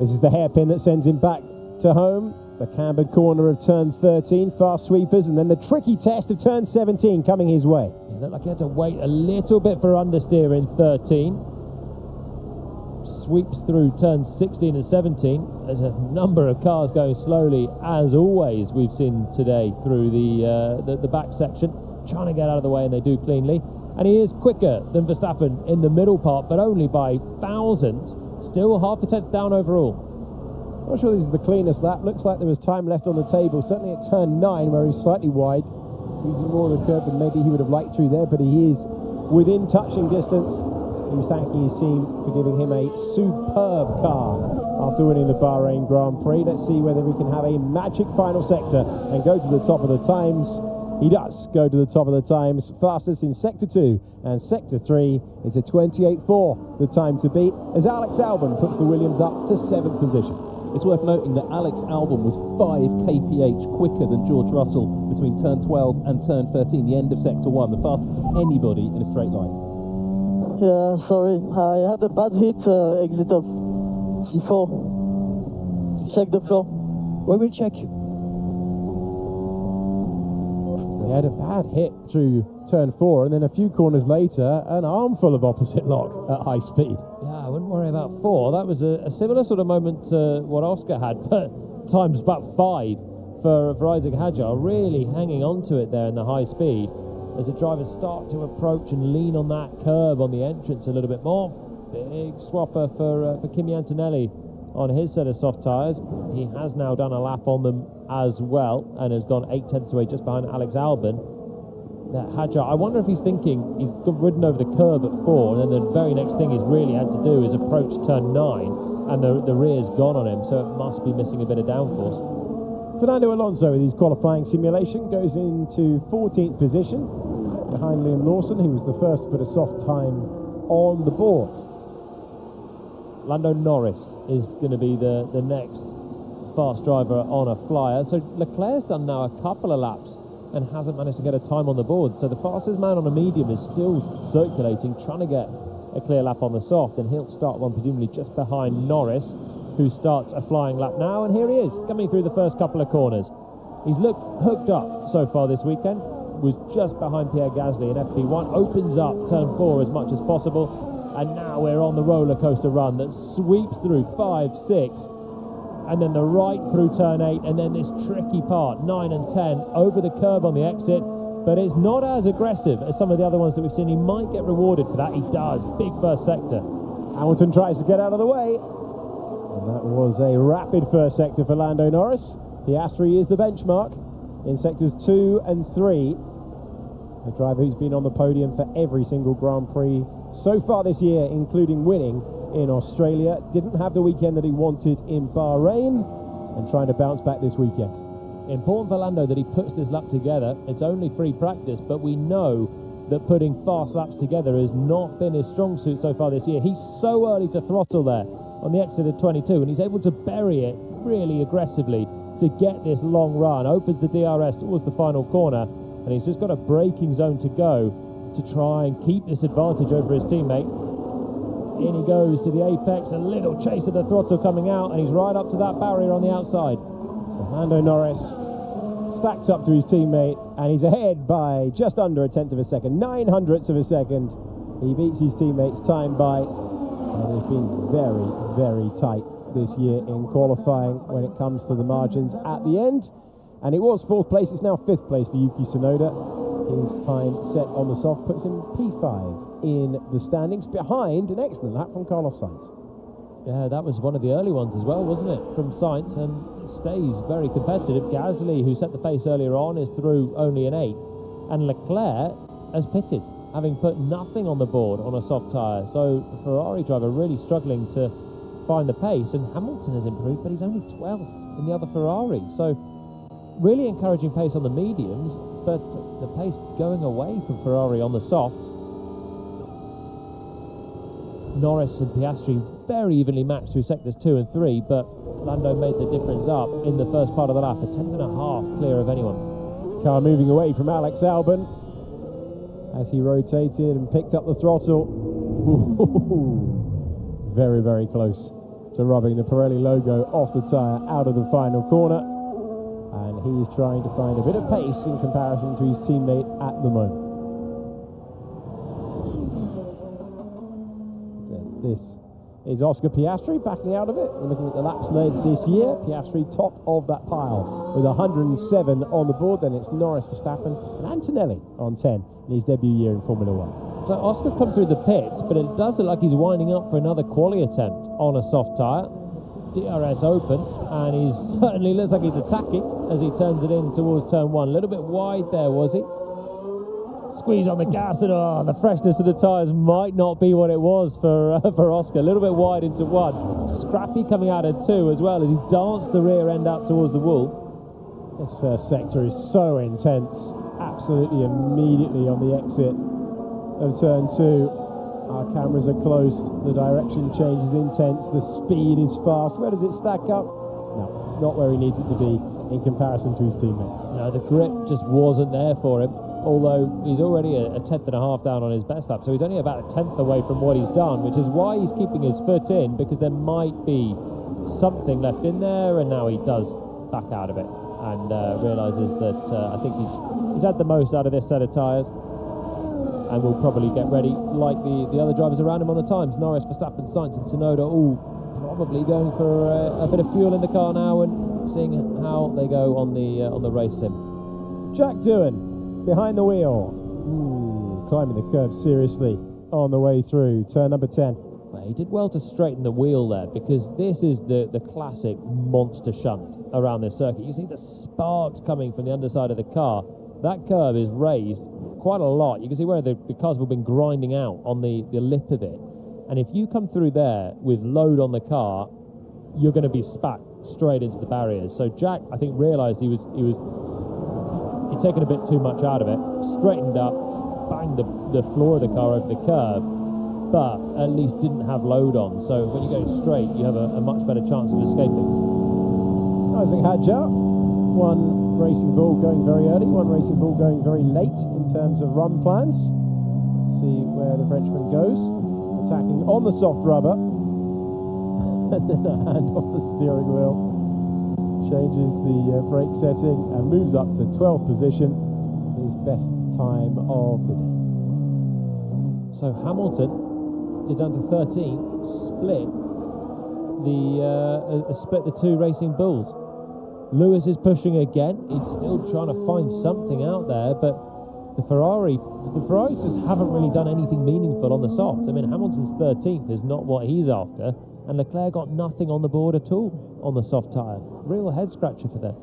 This is the hairpin that sends him back to home. The cambered corner of turn 13, fast sweepers, and then the tricky test of turn 17 coming his way. It looked like he had to wait a little bit for understeer in 13. Sweeps through turn 16 and 17. There's a number of cars going slowly, as always we've seen today through the back section, trying to get out of the way, and they do cleanly. And he is quicker than Verstappen in the middle part, but only by thousandths. Still half a tenth down overall. Not sure this is the cleanest lap. Looks like there was time left on the table, certainly at turn 9, where he's slightly wide, using more of the curb than maybe he would have liked through there, but he is within touching distance. He was thanking his team for giving him a superb car after winning the Bahrain Grand Prix. Let's see whether we can have a magic final sector and go to the top of the times. He does go to the top of the times, fastest in Sector 2 and Sector 3. It's a 28.4, the time to beat, as Alex Albon puts the Williams up to 7th position. It's worth noting that Alex Albon was 5 kph quicker than George Russell between turn 12 and turn 13, the end of Sector 1, the fastest of anybody in a straight line. Yeah, sorry, I had a bad hit exit of C4. Check the floor. We will check. We had a bad hit through turn 4, and then a few corners later, an armful of opposite lock at high speed. Yeah, I wouldn't worry about 4. That was a similar sort of moment to what Oscar had, but times about 5 for Isaac Hadjar, really hanging on to it there in the high speed as the drivers start to approach and lean on that curb on the entrance a little bit more. Big swapper for Kimi Antonelli on his set of soft tyres. He has now done a lap on them as well and has gone 8 tenths away just behind Alex Albon. Hadjar, I wonder if he's thinking he's ridden over the curb at 4, and then the very next thing he's really had to do is approach turn 9, and the rear's gone on him, so it must be missing a bit of downforce. Fernando Alonso, with his qualifying simulation, goes into 14th position behind Liam Lawson, who was the first to put a soft time on the board. Lando Norris is going to be the next fast driver on a flyer. So Leclerc's done now a couple of laps and hasn't managed to get a time on the board. So the fastest man on a medium is still circulating, trying to get a clear lap on the soft, and he'll start one presumably just behind Norris, who starts a flying lap now. And here he is, coming through the first couple of corners. He's looked hooked up so far this weekend, was just behind Pierre Gasly in FP1, opens up turn 4 as much as possible, and now we're on the roller coaster run that sweeps through 5, 6, and then the right through turn 8, and then this tricky part, 9 and 10, over the curb on the exit, but it's not as aggressive as some of the other ones that we've seen. He might get rewarded for that. He does. Big first sector. Hamilton tries to get out of the way, and that was a rapid first sector for Lando Norris. Piastri is the benchmark in sectors 2 and 3. A driver who's been on the podium for every single Grand Prix so far this year, including winning in Australia. Didn't have the weekend that he wanted in Bahrain, and trying to bounce back this weekend. Important for Lando that he puts this lap together. It's only free practice, but we know that putting fast laps together has not been his strong suit so far this year. He's so early to throttle there on the exit of 22, and he's able to bury it really aggressively to get this long run. Opens the DRS towards the final corner, and he's just got a braking zone to go to try and keep this advantage over his teammate. In he goes to the apex, a little chase of the throttle coming out, and he's right up to that barrier on the outside. So Lando Norris stacks up to his teammate, and he's ahead by just under a tenth of a second, 900ths of a second. He beats his teammate's time by, and it's been very, very tight this year in qualifying when it comes to the margins at the end. And it was 4th place, it's now 5th place for Yuki Tsunoda. His time set on the soft puts him P5 in the standings, behind an excellent lap from Carlos Sainz. Yeah, that was one of the early ones as well, wasn't it, from Sainz, and it stays very competitive. Gasly, who set the pace earlier on, is through only an 8th, and Leclerc has pitted, having put nothing on the board on a soft tyre. So the Ferrari driver really struggling to find the pace, and Hamilton has improved, but he's only 12th in the other Ferrari. So really encouraging pace on the mediums, but the pace going away from Ferrari on the softs. Norris and Piastri very evenly matched through sectors 2 and 3, but Lando made the difference up in the first part of the lap, a 10.5 clear of anyone. Car moving away from Alex Albon as he rotated and picked up the throttle. Ooh, very, very close to rubbing the Pirelli logo off the tyre out of the final corner. And he's trying to find a bit of pace in comparison to his teammate at the moment. This is Oscar Piastri backing out of it. We're looking at the laps led this year. Piastri top of that pile with 107 on the board. Then it's Norris, Verstappen and Antonelli on 10 in his debut year in Formula 1. So Oscar's come through the pits, but it does look like he's winding up for another quali attempt on a soft tyre. DRS open, and he certainly looks like he's attacking as he turns it in towards turn 1. A little bit wide there, was he? Squeeze on the gas, and the freshness of the tyres might not be what it was for Oscar. A little bit wide into 1. Scrappy coming out of 2 as well as he danced the rear end out towards the wall. This first sector is so intense. Absolutely immediately on the exit of turn 2. Our cameras are closed. The direction change is intense. The speed is fast. Where does it stack up? No, not where he needs it to be in comparison to his teammate. No, the grip just wasn't there for him. Although he's already a 10.5 down on his best lap, so he's only about a 10th away from what he's done, which is why he's keeping his foot in, because there might be something left in there, and now he does back out of it and realises that I think he's had the most out of this set of tyres, and will probably get ready like the other drivers around him on the times. Norris, Verstappen, Sainz and Tsunoda all probably going for a bit of fuel in the car now and seeing how they go on the race sim. Jack Doohan behind the wheel. Ooh, climbing the curve seriously on the way through turn number 10. Well, he did well to straighten the wheel there, because this is the classic monster shunt around this circuit. You see the sparks coming from the underside of the car. That curve is raised quite a lot. You can see where the cars have been grinding out on the lip of it. And if you come through there with load on the car, you're going to be spat straight into the barriers. So Jack, I think, realised he'd taken a bit too much out of it, straightened up, banged the floor of the car over the curb, but at least didn't have load on. So when you go straight, you have a much better chance of escaping. Isaac Hadjar, one racing bull going very early, one racing bull going very late in terms of run plans. Let's see where the Frenchman goes. Attacking on the soft rubber. And then a hand off the steering wheel. Changes the brake setting and moves up to 12th position, his best time of the day. So Hamilton is down to 13th, split the two racing bulls. Lewis is pushing again. He's still trying to find something out there, but the Ferraris just haven't really done anything meaningful on the soft. I mean, Hamilton's 13th is not what he's after, and Leclerc got nothing on the board at all on the soft tyre. Real head scratcher for them.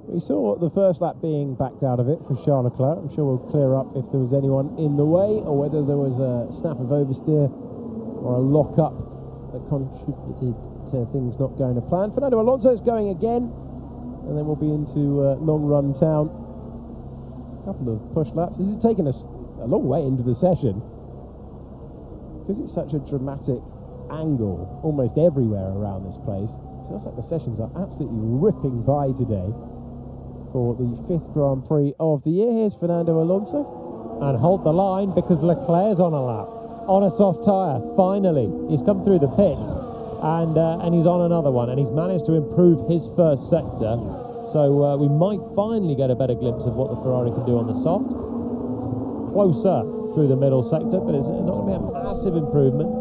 We saw the first lap being backed out of it for Charles Leclerc. I'm sure we'll clear up if there was anyone in the way, or whether there was a snap of oversteer or a lock-up that contributed to things not going to plan. Fernando Alonso is going again, and then we'll be into long run town. A couple of push laps. This has taken us a long way into the session, because it's such a dramatic angle almost everywhere around this place. It feels like the sessions are absolutely ripping by today for the 5th Grand Prix of the year. Here's Fernando Alonso. And hold the line, because Leclerc's on a lap, on a soft tyre, finally. He's come through the pits, and he's on another one, and he's managed to improve his first sector. So we might finally get a better glimpse of what the Ferrari can do on the soft. Closer through the middle sector, but it's not going to be a massive improvement.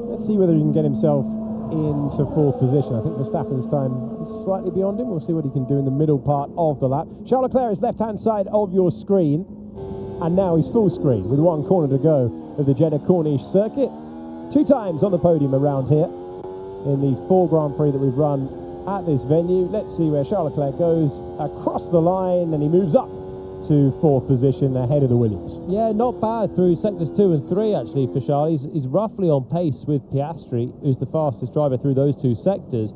Let's see whether he can get himself into 4th position. I think Verstappen's time is slightly beyond him. We'll see what he can do in the middle part of the lap. Charles Leclerc is left-hand side of your screen, and now he's full screen with one corner to go of the Jeddah Circuit. 2 times on the podium around here in the 4 Grand Prix that we've run at this venue. Let's see where Charles Leclerc goes across the line, and he moves up to 4th position ahead of the Williams. Yeah, not bad through sectors 2 and 3 actually for Charles. He's roughly on pace with Piastri, who's the fastest driver through those 2 sectors.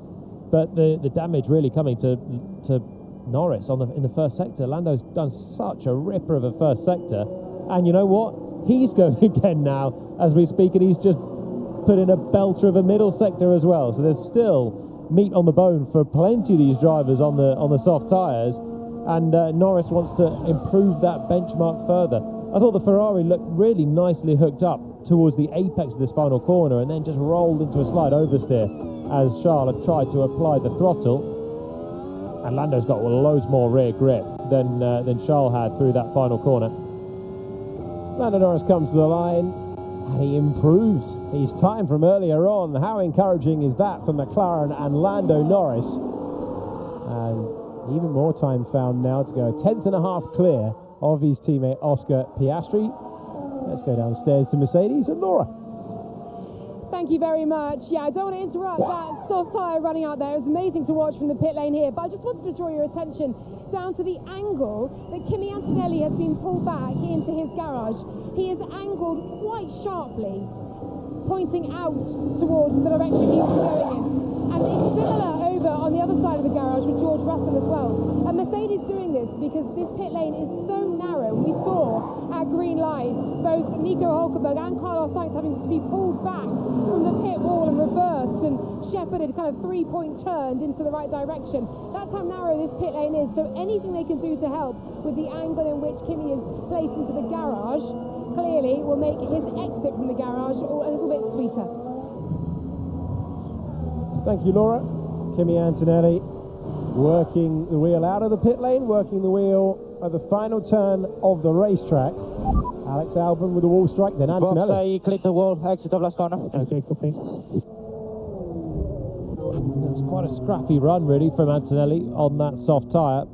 But the damage really coming to Norris in the first sector. Lando's done such a ripper of a first sector, and you know what? He's going again now as we speak, and he's just put in a belter of a middle sector as well. So there's still meat on the bone for plenty of these drivers on the soft tyres, and Norris wants to improve that benchmark further. I thought the Ferrari looked really nicely hooked up towards the apex of this final corner, and then just rolled into a slight oversteer as Charles had tried to apply the throttle. And Lando's got loads more rear grip than Charles had through that final corner. Lando Norris comes to the line, and he improves his time from earlier on. How encouraging is that for McLaren and Lando Norris? And even more time found now to go a 10th.5 clear of his teammate Oscar Piastri. Let's go downstairs to Mercedes and Laura. Thank you very much. Yeah, I don't want to interrupt that soft tyre running out there. It was amazing to watch from the pit lane here, but I just wanted to draw your attention down to the angle that Kimi Antonelli has been pulled back into his garage. He is angled quite sharply, pointing out towards the direction he was going in. And it's similar over on the other side of the garage with George Russell as well. And Mercedes doing this because this pit lane is so narrow. We saw at green light both Nico Hulkenberg and Carlos Sainz having to be pulled back from the pit wall and reversed and shepherded, kind of 3-point turned into the right direction. That's how narrow this pit lane is. So anything they can do to help with the angle in which Kimi is placed into the garage clearly will make his exit from the garage a little bit sweeter. Thank you, Laura. Kimi Antonelli working the wheel out of the pit lane, working the wheel at the final turn of the racetrack. Alex Albon with the wall strike, then Antonelli. Box, I click the wall, exit of last corner. Okay, copy. It was quite a scrappy run really from Antonelli on that soft tyre,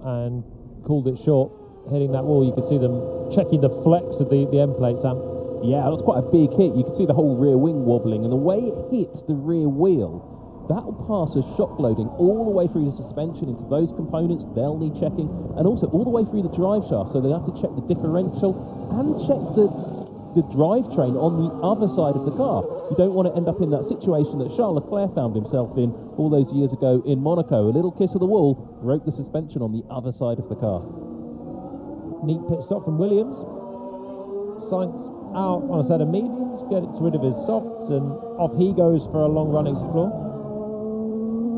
and called it short. Hitting that wall, you could see them checking the flex of the end plate, Sam. Yeah, that was quite a big hit. You could see the whole rear wing wobbling, and the way it hits the rear wheel, that'll pass as shock loading all the way through the suspension into those components they'll need checking, and also all the way through the drive shaft, so they have to check the differential and check the drivetrain on the other side of the car. You don't want to end up in that situation that Charles Leclerc found himself in all those years ago in Monaco. A little kiss of the wall, broke the suspension on the other side of the car. Neat pit stop from Williams. Sainz out on a set of mediums, gets rid of his softs, and off he goes for a long run explore.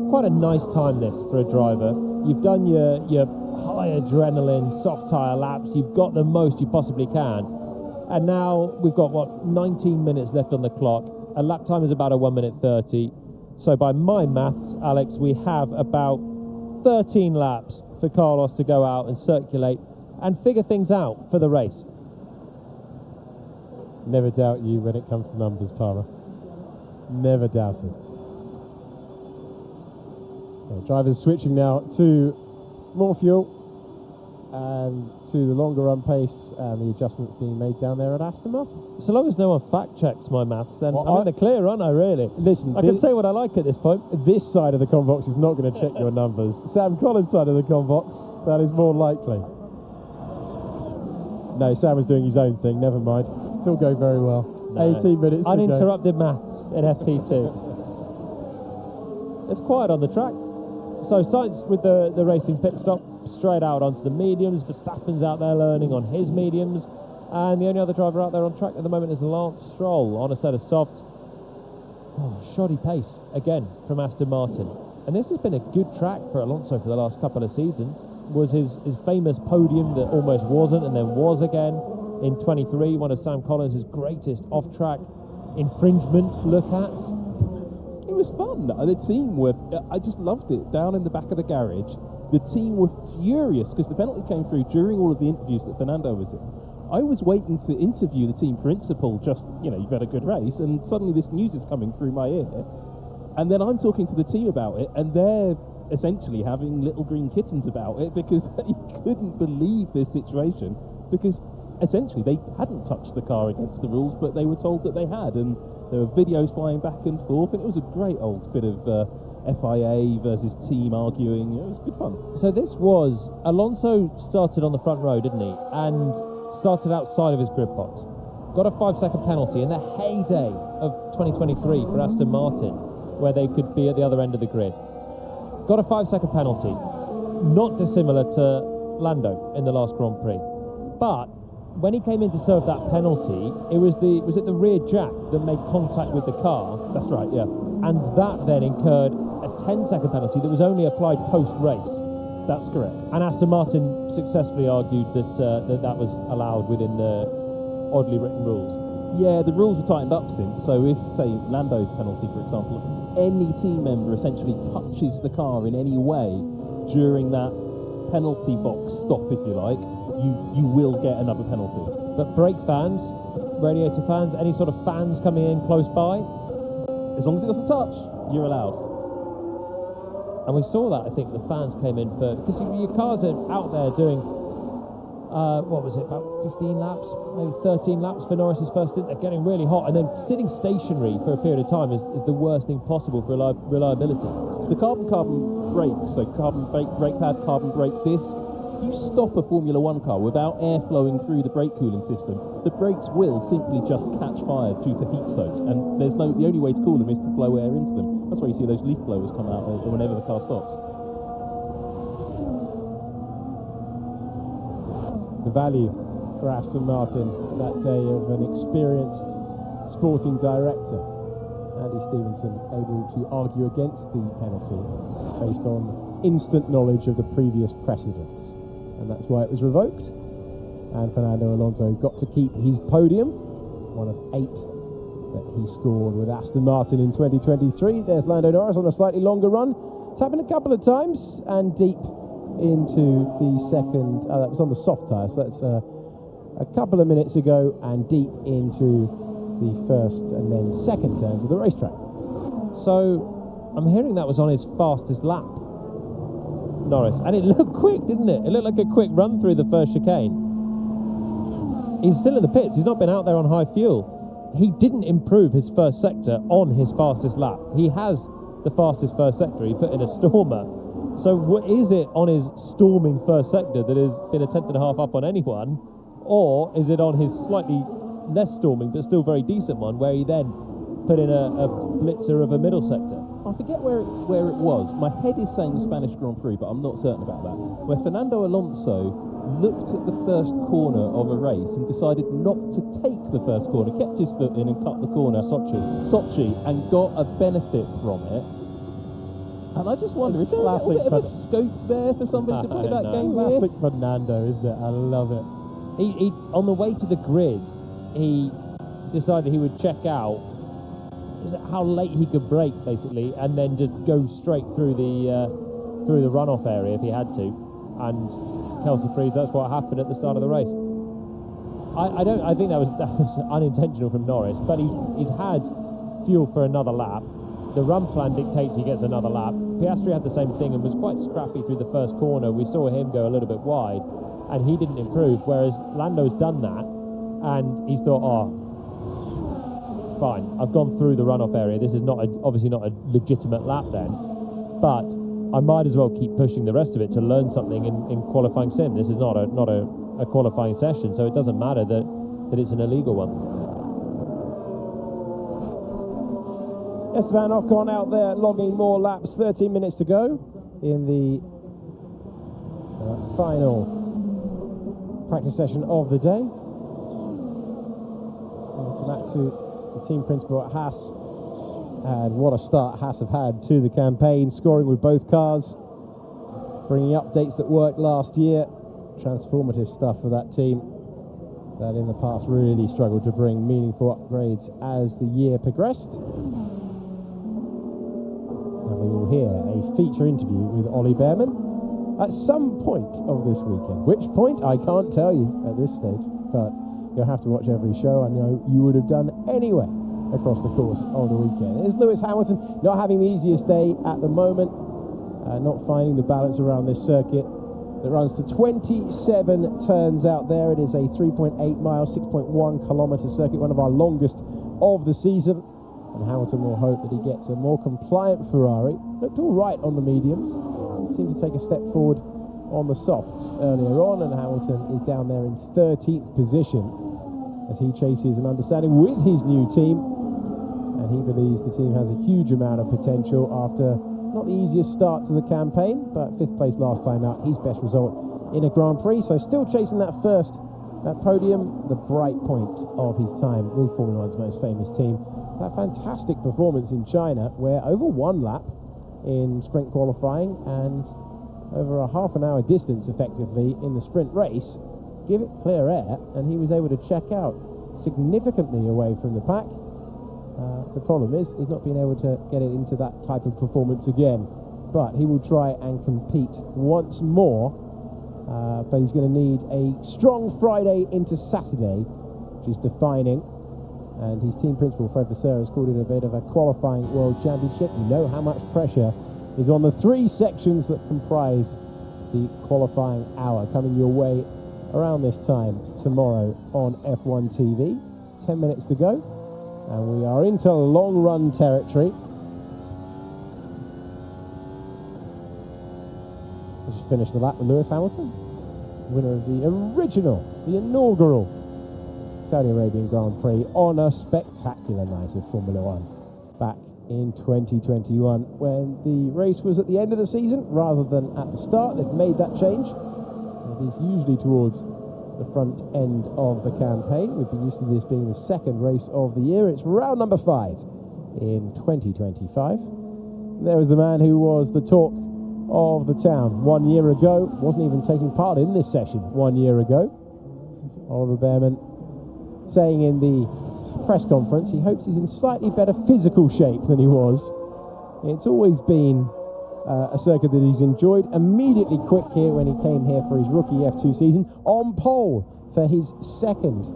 Quite a nice time this for a driver. You've done your high adrenaline soft tyre laps, you've got the most you possibly can, and now we've got 19 minutes left on the clock. A lap time is about a 1:30. So by my maths, Alex, we have about 13 laps for Carlos to go out and circulate and figure things out for the race. Never doubt you when it comes to numbers, Palmer. Never doubted. Drivers switching now to more fuel and to the longer run pace, and the adjustments being made down there at Aston Martin. So long as no one fact checks my maths, then I'm in the clear, aren't I, really? Listen, I can say what I like at this point. This side of the convox is not going to check your numbers. Sam Collins' side of the convox, that is more likely. No, Sam was doing his own thing, never mind. It's all going very well. No. 18 minutes uninterrupted maths in FP2. It's quiet on the track. So Sainz with the racing pit stop, straight out onto the mediums. Verstappen's out there learning on his mediums, and the only other driver out there on track at the moment is Lance Stroll on a set of softs. Shoddy pace again from Aston Martin, and this has been a good track for Alonso for the last couple of seasons. Was his famous podium that almost wasn't and then was again in 23, one of Sam Collins' greatest off-track infringement look-ats. It was fun. The team were, I just loved it. Down in the back of the garage, the team were furious because the penalty came through during all of the interviews that Fernando was in. I was waiting to interview the team principal, just, you've had a good race, and suddenly this news is coming through my ear. And then I'm talking to the team about it, and they're essentially having little green kittens about it because they couldn't believe this situation, because essentially they hadn't touched the car against the rules, but they were told that they had, and There were videos flying back and forth, and it was a great old bit of FIA versus team arguing. It was good fun. So this was, Alonso started on the front row, didn't he? And started outside of his grid box. Got a 5-second penalty in the heyday of 2023 for Aston Martin, where they could be at the other end of the grid. Got a 5-second penalty, not dissimilar to Lando in the last Grand Prix. But when he came in to serve that penalty, was it the rear jack that made contact with the car? That's right, yeah. And that then incurred a 10-second penalty that was only applied post-race. That's correct. And Aston Martin successfully argued that that was allowed within the oddly written rules. Yeah, the rules were tightened up since. So if, say, Lando's penalty, for example, any team member essentially touches the car in any way during that penalty box stop, if you like, you will get another penalty. But brake fans, radiator fans, any sort of fans coming in close by, as long as it doesn't touch, you're allowed. And we saw that, I think, the fans came in for, because your cars are out there doing, what was it, about 15 laps, maybe 13 laps for Norris's first stint. They're getting really hot, and then sitting stationary for a period of time is the worst thing possible for reliability. The carbon brake, so carbon brake pad, carbon brake disc. If you stop a Formula One car without air flowing through the brake cooling system, the brakes will simply just catch fire due to heat soak, and the only way to cool them is to blow air into them. That's why you see those leaf blowers come out whenever the car stops. The value for Aston Martin that day of an experienced sporting director, Andy Stevenson, able to argue against the penalty based on instant knowledge of the previous precedents, and that's why it was revoked. And Fernando Alonso got to keep his podium, one of 8 that he scored with Aston Martin in 2023. There's Lando Norris on a slightly longer run. It's happened a couple of times, and deep into the second, that was on the soft tyre, so that's a couple of minutes ago, and deep into the first and then second turns of the racetrack. So I'm hearing that was on his fastest lap, Norris, and it looked quick, didn't it? It looked like a quick run through the first chicane. He's still in the pits, he's not been out there on high fuel. He didn't improve his first sector on his fastest lap. He has the fastest first sector, he put in a stormer. So what is it on his storming first sector that has been a 10th and a half up on anyone, or is it on his slightly less storming but still very decent one where he then put in a blitzer of a middle sector? I forget where it was. My head is saying Spanish Grand Prix, but I'm not certain about that. Where Fernando Alonso looked at the first corner of a race and decided not to take the first corner, kept his foot in and cut the corner, Sochi, and got a benefit from it. And I just wonder, is there a bit of a scope there for somebody to play that game here? Classic Fernando, isn't it? I love it. He on the way to the grid, he decided he would check out how late he could brake, basically, and then just go straight through the runoff area if he had to. And Kelsey Freeze, that's what happened at the start of the race. I think that was unintentional from Norris, but he's had fuel for another lap. The run plan dictates he gets another lap. Piastri had the same thing and was quite scrappy through the first corner. We saw him go a little bit wide, and he didn't improve, whereas Lando's done that, and he's thought, oh, fine, I've gone through the runoff area. This is obviously not a legitimate lap then, but I might as well keep pushing the rest of it to learn something in qualifying sim. This is not a qualifying session, so it doesn't matter that it's an illegal one. Esteban Ocon out there logging more laps, 13 minutes to go in the final practice session of the day. Komatsu, the team principal at Haas, and what a start Haas have had to the campaign, scoring with both cars, bringing updates that worked last year. Transformative stuff for that team that in the past really struggled to bring meaningful upgrades as the year progressed. And we will hear a feature interview with Ollie Behrman at some point of this weekend. Which point, I can't tell you at this stage, but you'll have to watch every show. I know you would have done anyway across the course of the weekend. It's Lewis Hamilton not having the easiest day at the moment, not finding the balance around this circuit that runs to 27 turns out there. It is a 3.8 mile, 6.1 kilometre circuit, one of our longest of the season. and Hamilton will hope that he gets a more compliant Ferrari. Looked all right on the mediums, seemed to take a step forward on the softs earlier on, and Hamilton is down there in 13th position as he chases an understanding with his new team, and he believes the team has a huge amount of potential after not the easiest start to the campaign, but 5th place last time out, his best result in a Grand Prix, so still chasing that first podium, the bright point of his time with Formula 1's most famous team. That fantastic performance in China, where over 1 lap in sprint qualifying and over a half an hour distance effectively in the sprint race, give it clear air, and he was able to check out significantly away from the pack. The problem is he's not been able to get it into that type of performance again, but he will try and compete once more, but he's going to need a strong Friday into Saturday, which is defining. And his team principal, Fred Vasseur, has called it a bit of a qualifying world championship. You know how much pressure is on the 3 sections that comprise the qualifying hour, coming your way around this time tomorrow on F1 TV. 10 minutes to go, and we are into long run territory. Let's just finish the lap with Lewis Hamilton, winner of the original, the inaugural Saudi Arabian Grand Prix on a spectacular night of Formula 1 back in 2021, when the race was at the end of the season rather than at the start. They've made that change. It is usually towards the front end of the campaign. We've been used to this being the 2nd race of the year. It's round number 5 in 2025. There was the man who was the talk of the town 1 year ago, wasn't even taking part in this session 1 year ago. Oliver Behrman saying in the press conference he hopes he's in slightly better physical shape than he was. It's always been a circuit that he's enjoyed. Immediately quick here when he came here for his rookie F2 season, on pole for his 2nd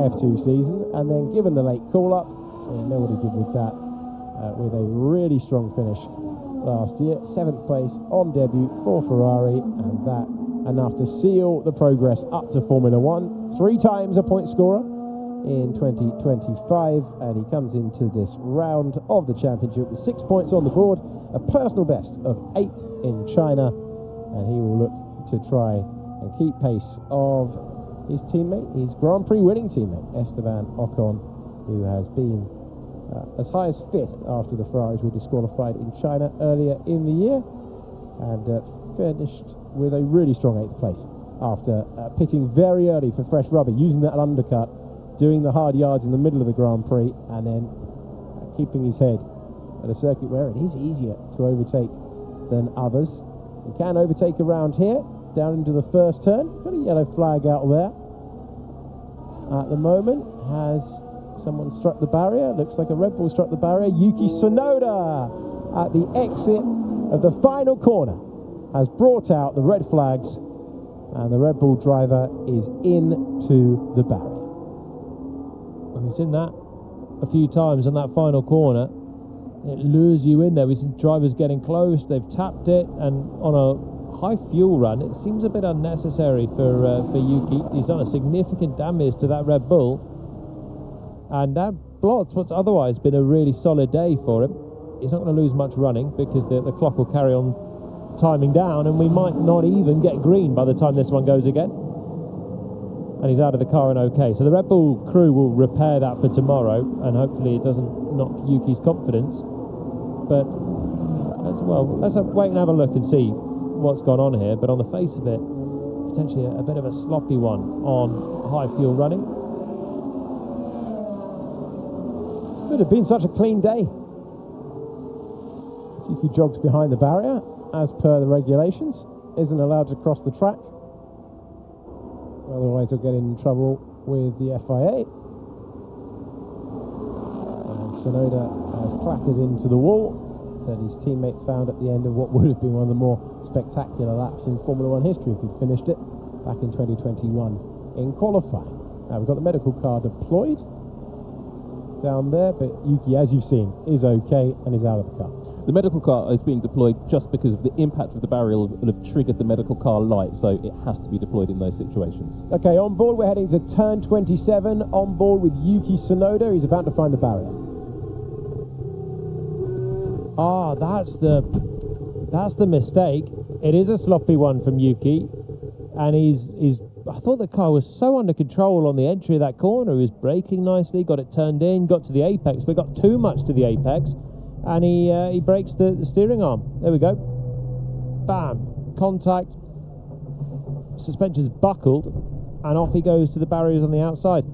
F2 season, and then given the late call-up, you know what he did with that, with a really strong finish last year. 7th place on debut for Ferrari, and that enough to seal the progress up to Formula 1. 3 times a point scorer in 2025, and he comes into this round of the championship with 6 points on the board, a personal best of 8th in China, and he will look to try and keep pace of his teammate, his Grand Prix winning teammate, Esteban Ocon, who has been as high as 5th after the Ferraris were disqualified in China earlier in the year, and finished with a really strong 8th place after pitting very early for fresh rubber, using that undercut, doing the hard yards in the middle of the Grand Prix, and then keeping his head at a circuit where it is easier to overtake than others. He can overtake around here, down into the first turn. Got a yellow flag out there at the moment. Has someone struck the barrier? Looks like a Red Bull struck the barrier. Yuki Tsunoda at the exit of the final corner has brought out the red flags, and the Red Bull driver is into the barrier. He's in that a few times on that final corner. It lures you in there. We see drivers getting close. They've tapped it, and on a high fuel run, it seems a bit unnecessary for Yuki. He's done a significant damage to that Red Bull, and that blots what's otherwise been a really solid day for him. He's not going to lose much running because the clock will carry on timing down, and we might not even get green by the time this one goes again. And he's out of the car and okay. So the Red Bull crew will repair that for tomorrow, and hopefully it doesn't knock Yuki's confidence. But let's wait and have a look and see what's gone on here. But on the face of it, potentially a bit of a sloppy one on high fuel running. Could have been such a clean day. Yuki jogs behind the barrier as per the regulations, isn't allowed to cross the track. Otherwise he'll get in trouble with the FIA. And Tsunoda has clattered into the wall that his teammate found at the end of what would have been one of the more spectacular laps in Formula 1 history if he'd finished it back in 2021 in qualifying. Now we've got the medical car deployed down there, but Yuki, as you've seen, is okay and is out of the car. The medical car is being deployed just because of the impact of the barrier will have triggered the medical car light, so it has to be deployed in those situations. Okay, on board, we're heading to turn 27. On board with Yuki Tsunoda. He's about to find the barrier. Ah, that's the mistake. It is a sloppy one from Yuki, and he's. I thought the car was so under control on the entry of that corner. He was braking nicely, got it turned in, got to the apex, but got too much to the apex, and he breaks the steering arm. There we go. Bam, contact. Suspension's buckled, and off he goes to the barriers on the outside.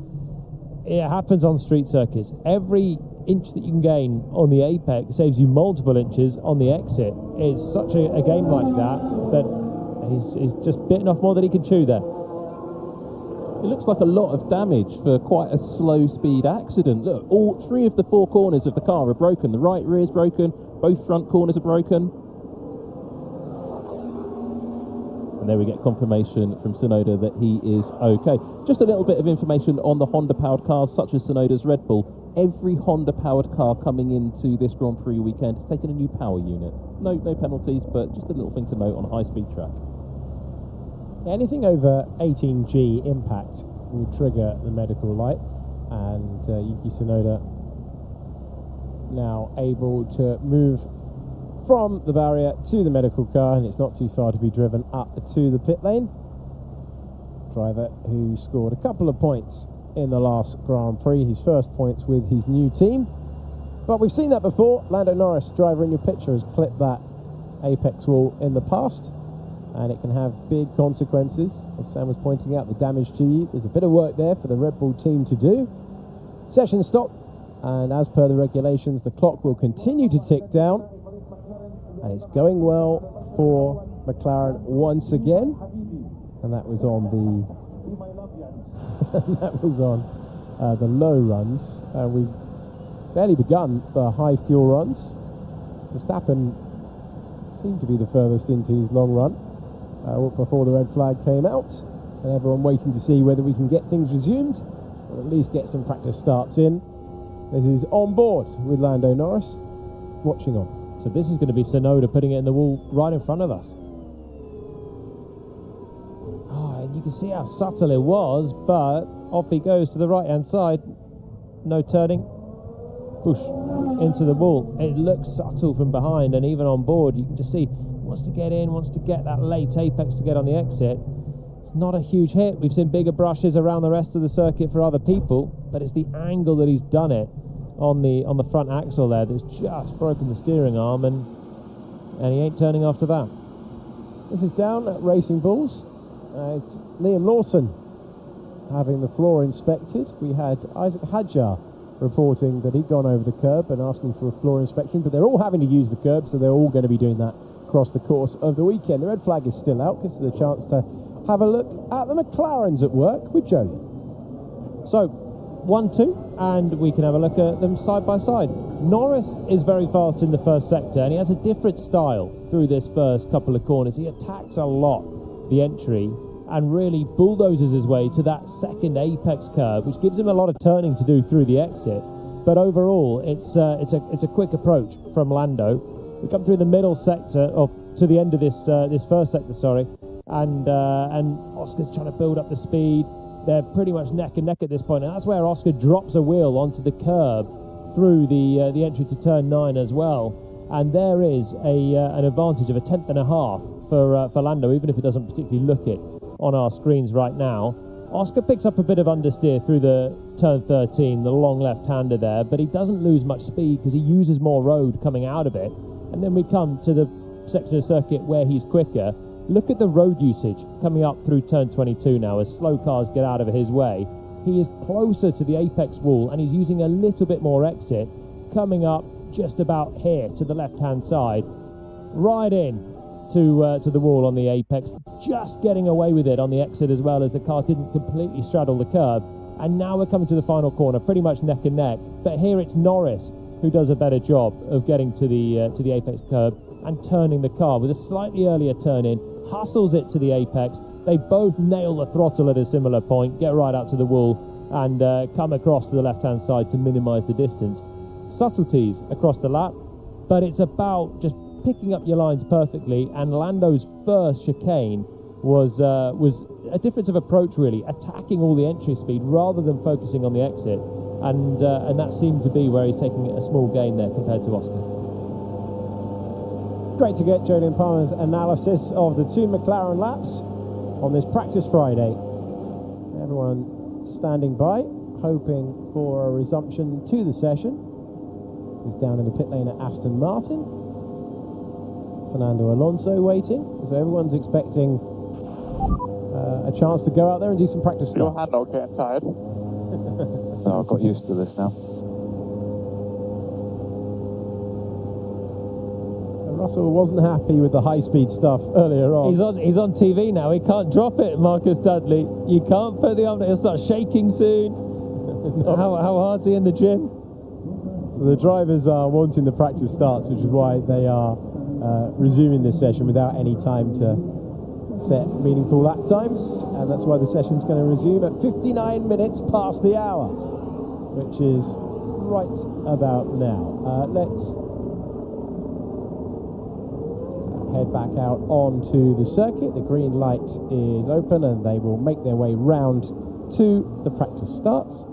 It happens on street circuits. Every inch that you can gain on the apex saves you multiple inches on the exit. It's such a game like that, but he's just bitten off more than he can chew there. It looks like a lot of damage for quite a slow speed accident. Look, all 3 of the 4 corners of the car are broken. The right rear is broken, both front corners are broken. And there we get confirmation from Tsunoda that he is okay. Just a little bit of information on the Honda-powered cars, such as Tsunoda's Red Bull. Every Honda-powered car coming into this Grand Prix weekend has taken a new power unit. No penalties, but just a little thing to note on a high-speed track. Anything over 18G impact will trigger the medical light, and Yuki Tsunoda now able to move from the barrier to the medical car, and it's not too far to be driven up to the pit lane. Driver who scored a couple of points in the last Grand Prix, his first points with his new team. But we've seen that before. Lando Norris, driver in your picture, has clipped that apex wall in the past, and it can have big consequences. As Sam was pointing out, the damage to you. There's a bit of work there for the Red Bull team to do. Session stop, and as per the regulations, the clock will continue to tick down. And it's going well for McLaren once again, and that was on the low runs. We've barely begun the high fuel runs. Verstappen seemed to be the furthest into his long run before the red flag came out, and everyone waiting to see whether we can get things resumed, or at least get some practice starts in. This is on board with Lando Norris, watching on. So this is going to be Tsunoda putting it in the wall right in front of us. Oh, and you can see how subtle it was, but off he goes to the right-hand side. No turning. Push into the wall. It looks subtle from behind, and even on board, you can just see he wants to get in, wants to get that late apex to get on the exit. It's not a huge hit. We've seen bigger brushes around the rest of the circuit for other people, but it's the angle that he's done it on the front axle there that's just broken the steering arm, and he ain't turning after that. This is down at Racing Bulls. It's Liam Lawson having the floor inspected. We had Isaac Hadjar reporting that he'd gone over the curb and asking for a floor inspection, but they're all having to use the curb, so they're all going to be doing that across the course of the weekend. The red flag is still out. This is a chance to have a look at the McLarens at work with Jolie. So 1-2, and we can have a look at them side by side. Norris is very fast in the first sector, and he has a different style through this first couple of corners. He attacks a lot the entry and really bulldozes his way to that second apex curve, which gives him a lot of turning to do through the exit. But overall, it's a quick approach from Lando. We come through the middle sector, or to the end of this first sector, sorry, and Oscar's trying to build up the speed. They're pretty much neck and neck at this point, and that's where Oscar drops a wheel onto the curb through the entry to turn 9 as well. And there is an advantage of 1/10 and a half for Lando, even if it doesn't particularly look it on our screens right now. Oscar picks up a bit of understeer through the turn 13, the long left-hander there, but he doesn't lose much speed because he uses more road coming out of it. And then we come to the section of the circuit where he's quicker. Look at the road usage coming up through turn 22 now as slow cars get out of his way. He is closer to the apex wall, and he's using a little bit more exit, coming up just about here to the left-hand side, right in to the wall on the apex, just getting away with it on the exit as well, as the car didn't completely straddle the curb. And now we're coming to the final corner, pretty much neck and neck. But here it's Norris who does a better job of getting to the apex curb and turning the car with a slightly earlier turn in, hustles it to the apex. They both nail the throttle at a similar point, get right up to the wall, and come across to the left-hand side to minimise the distance. Subtleties across the lap, but it's about just picking up your lines perfectly. And Lando's first chicane was a difference of approach, really, attacking all the entry speed rather than focusing on the exit, and that seemed to be where he's taking a small gain there compared to Oscar. Great to get Jolyon Palmer's analysis of the 2 McLaren laps on this practice Friday. Everyone standing by, hoping for a resumption to the session. He's down in the pit lane at Aston Martin. Fernando Alonso waiting, so everyone's expecting a chance to go out there and do some practice starts. Your hand not getting tired? No, I've got used to this now. Russell wasn't happy with the high-speed stuff earlier on. He's on TV now. He can't drop it, Marcus Dudley. You can't put the arm. He'll start shaking soon. No. How hard's he in the gym? So the drivers are wanting the practice starts, which is why they are resuming this session without any time to set meaningful lap times, and that's why the session's going to resume at 59 minutes past the hour, which is right about now. Let's head back out onto the circuit. The green light is open and they will make their way round to the practice starts.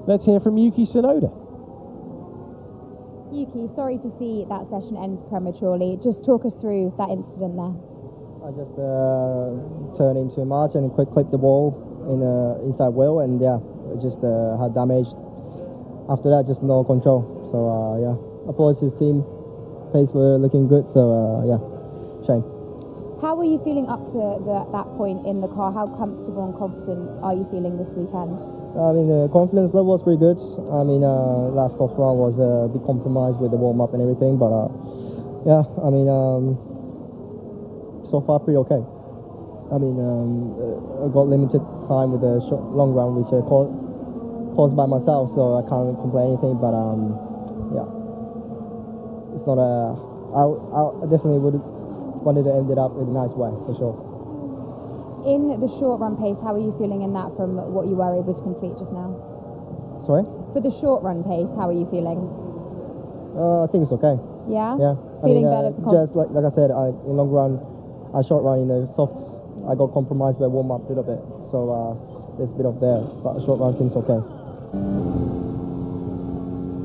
Let's hear from Yuki Tsunoda. Yuki, sorry to see that session end prematurely. Just talk us through that incident there. I just turned into a march and quick clipped the ball in the inside wheel, and yeah, it just had damage. After that, just no control. So yeah, apologies team. Pace were looking good, so yeah, shame. How were you feeling up to that point in the car? How comfortable and confident are you feeling this weekend? I mean, the confidence level was pretty good. I mean, last soft round was a bit compromised with the warm-up and everything, but yeah, I mean, so far pretty okay. I mean, I got limited time with the long round, which I caused by myself, so I can't complain anything, but yeah, it's not a... I definitely would wanted to end it up in a nice way, for sure. In the short run pace, how are you feeling in that from what you were able to complete just now? Sorry? For the short run pace, how are you feeling? I think it's okay. Yeah? Yeah. Feeling better? Just like I said, in long run, short run in the soft, I got compromised by warm up a little bit. So there's a bit of there, but short run seems okay.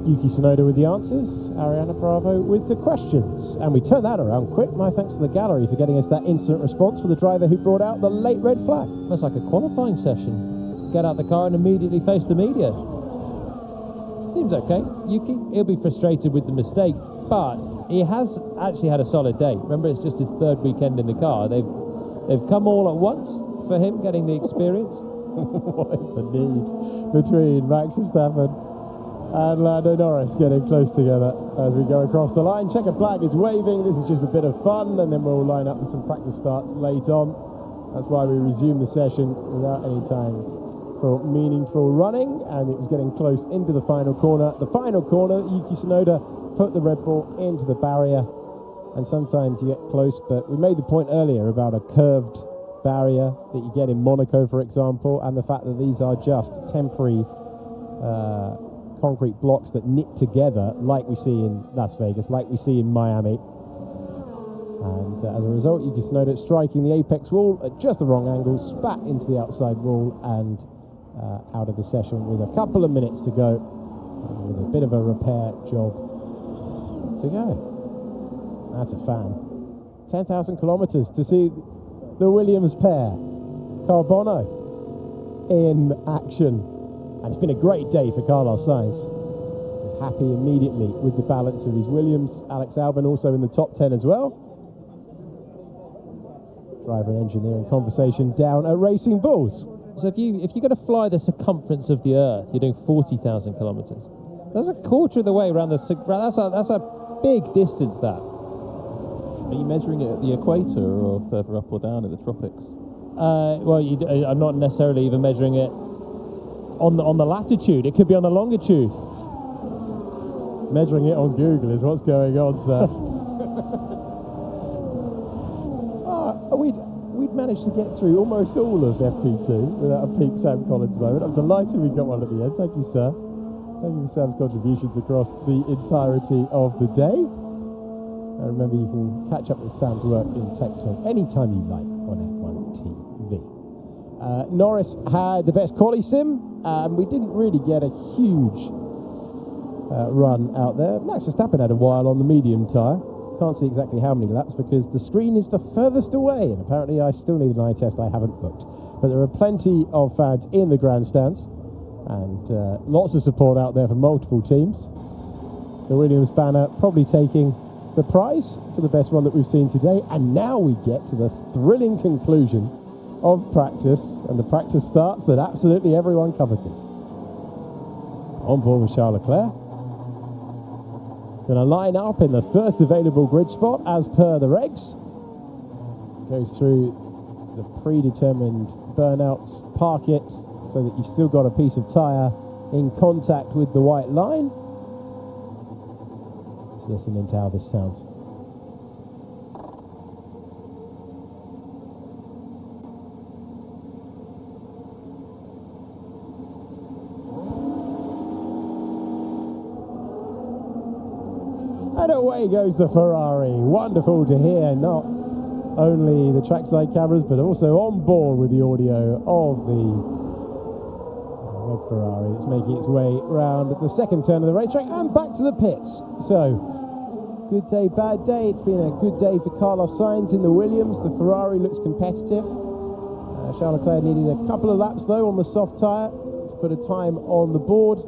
Yuki Tsunoda with the answers, Ariana Bravo with the questions. And we turn that around quick. My thanks to the gallery for getting us that instant response for the driver who brought out the late red flag. That's like a qualifying session. Get out the car and immediately face the media. Seems okay. Yuki, he'll be frustrated with the mistake, but he has actually had a solid day. Remember, it's just his third weekend in the car. They've come all at once for him getting the experience. What is the need between Max Verstappen and Lando Norris getting close together as we go across the line? Checkered flag is waving. This is just a bit of fun, and then we'll line up with some practice starts late on. That's why we resume the session without any time for meaningful running, and it was getting close into the final corner. The final corner, Yuki Tsunoda put the Red Bull into the barrier, and sometimes you get close, but we made the point earlier about a curved barrier that you get in Monaco, for example, and the fact that these are just temporary concrete blocks that knit together like we see in Las Vegas, like we see in Miami. And as a result, Yuki Tsunoda striking the apex wall at just the wrong angle, spat into the outside wall and out of the session with a couple of minutes to go, with a bit of a repair job to go. That's a fan. 10,000 kilometres to see the Williams pair, Carbono, in action. And it's been a great day for Carlos Sainz. He's happy immediately with the balance of his Williams. Alex Albon also in the top 10 as well. Driver and engineering conversation down at Racing Bulls. So if you're going to fly the circumference of the Earth, you're doing 40,000 kilometres. That's a quarter of the way around the... That's a big distance, that. Are you measuring it at the equator or further up or down at the tropics? Well, I'm not necessarily even measuring it on the latitude. It could be on the longitude. It's measuring it on Google is what's going on, sir. We'd managed to get through almost all of FP2 without a peak Sam Collins moment. I'm delighted we got one at the end. Thank you, sir. Thank you for Sam's contributions across the entirety of the day. And remember, you can catch up with Sam's work in Tech Talk anytime you like on F1 TV. Norris had the best quali sim. We didn't really get a huge run out there. Max Verstappen had a while on the medium tyre. Can't see exactly how many laps because the screen is the furthest away, and apparently I still need an eye test I haven't booked. But there are plenty of fans in the grandstands, and lots of support out there for multiple teams. The Williams banner probably taking the prize for the best one that we've seen today. And now we get to the thrilling conclusion of practice, and the practice starts that absolutely everyone coveted. On board with Charles Leclerc. Going to line up in the first available grid spot as per the regs. Goes through the predetermined burnouts, park it so that you've still got a piece of tyre in contact with the white line. Let's listen into how this sounds. And away goes the Ferrari. Wonderful to hear, not only the trackside cameras, but also on board with the audio of the red Ferrari that's making its way round the second turn of the racetrack and back to the pits. So, good day, bad day. It's been a good day for Carlos Sainz in the Williams. The Ferrari looks competitive. Charles Leclerc needed a couple of laps, though, on the soft tyre to put a time on the board.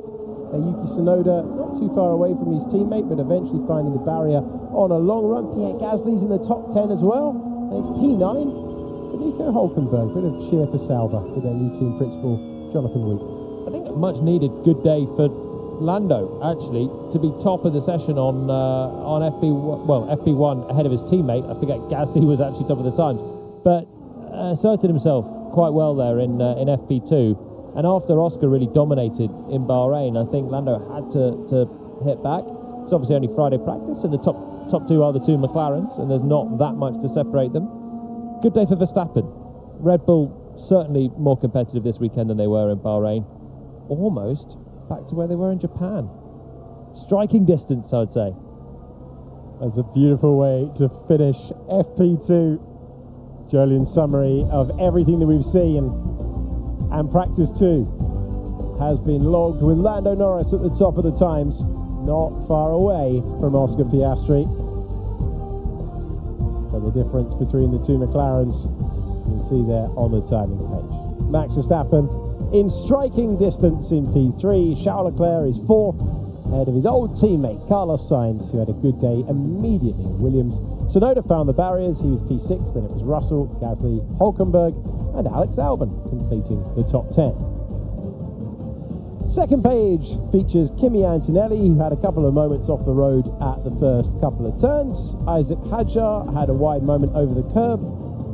Yuki Tsunoda not too far away from his teammate, but eventually finding the barrier on a long run. Pierre Gasly's in the top 10 as well, and it's P9 for Nico Hülkenberg. Bit of cheer for Sauber with their new team principal, Jonathan Wheat. I think a much needed good day for Lando, actually, to be top of the session on FP1 ahead of his teammate. I forget Gasly was actually top of the times, but asserted himself quite well there in FP2. And after Oscar really dominated in Bahrain, I think Lando had to hit back. It's obviously only Friday practice, and the top two are the two McLarens, and there's not that much to separate them. Good day for Verstappen. Red Bull certainly more competitive this weekend than they were in Bahrain. Almost back to where they were in Japan. Striking distance, I would say. That's a beautiful way to finish FP2. Joleon's summary of everything that we've seen. And practice 2 has been logged with Lando Norris at the top of the times, not far away from Oscar Piastri. But the difference between the two McLarens, you can see there on the timing page. Max Verstappen in striking distance in P3. Charles Leclerc is 4th, ahead of his old teammate Carlos Sainz, who had a good day immediately in Williams. Tsunoda found the barriers. He was P6, then it was Russell, Gasly, Hülkenberg, and Alex Albon completing the top 10. Second page features Kimi Antonelli, who had a couple of moments off the road at the first couple of turns. Isaac Hadjar had a wide moment over the curb.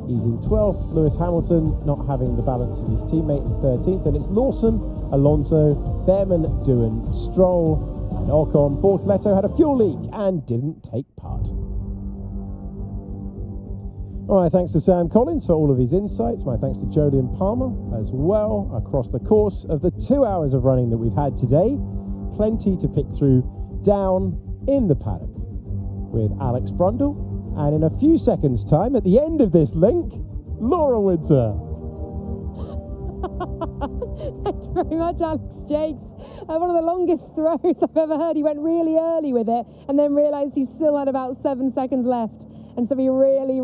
He's in 12th. Lewis Hamilton not having the balance of his teammate in 13th. And it's Lawson, Alonso, Behrman, Doohan, Stroll, and Ocon. Bortoleto had a fuel leak and didn't take part. All right, thanks to Sam Collins for all of his insights. My thanks to Jolyon Palmer as well across the course of the 2 hours of running that we've had today. Plenty to pick through down in the paddock with Alex Brundle. And in a few seconds' time, at the end of this link, Laura Winter. Thank you very much, Alex Jakes. One of the longest throws I've ever heard. He went really early with it and then realised he still had about 7 seconds left. And so he really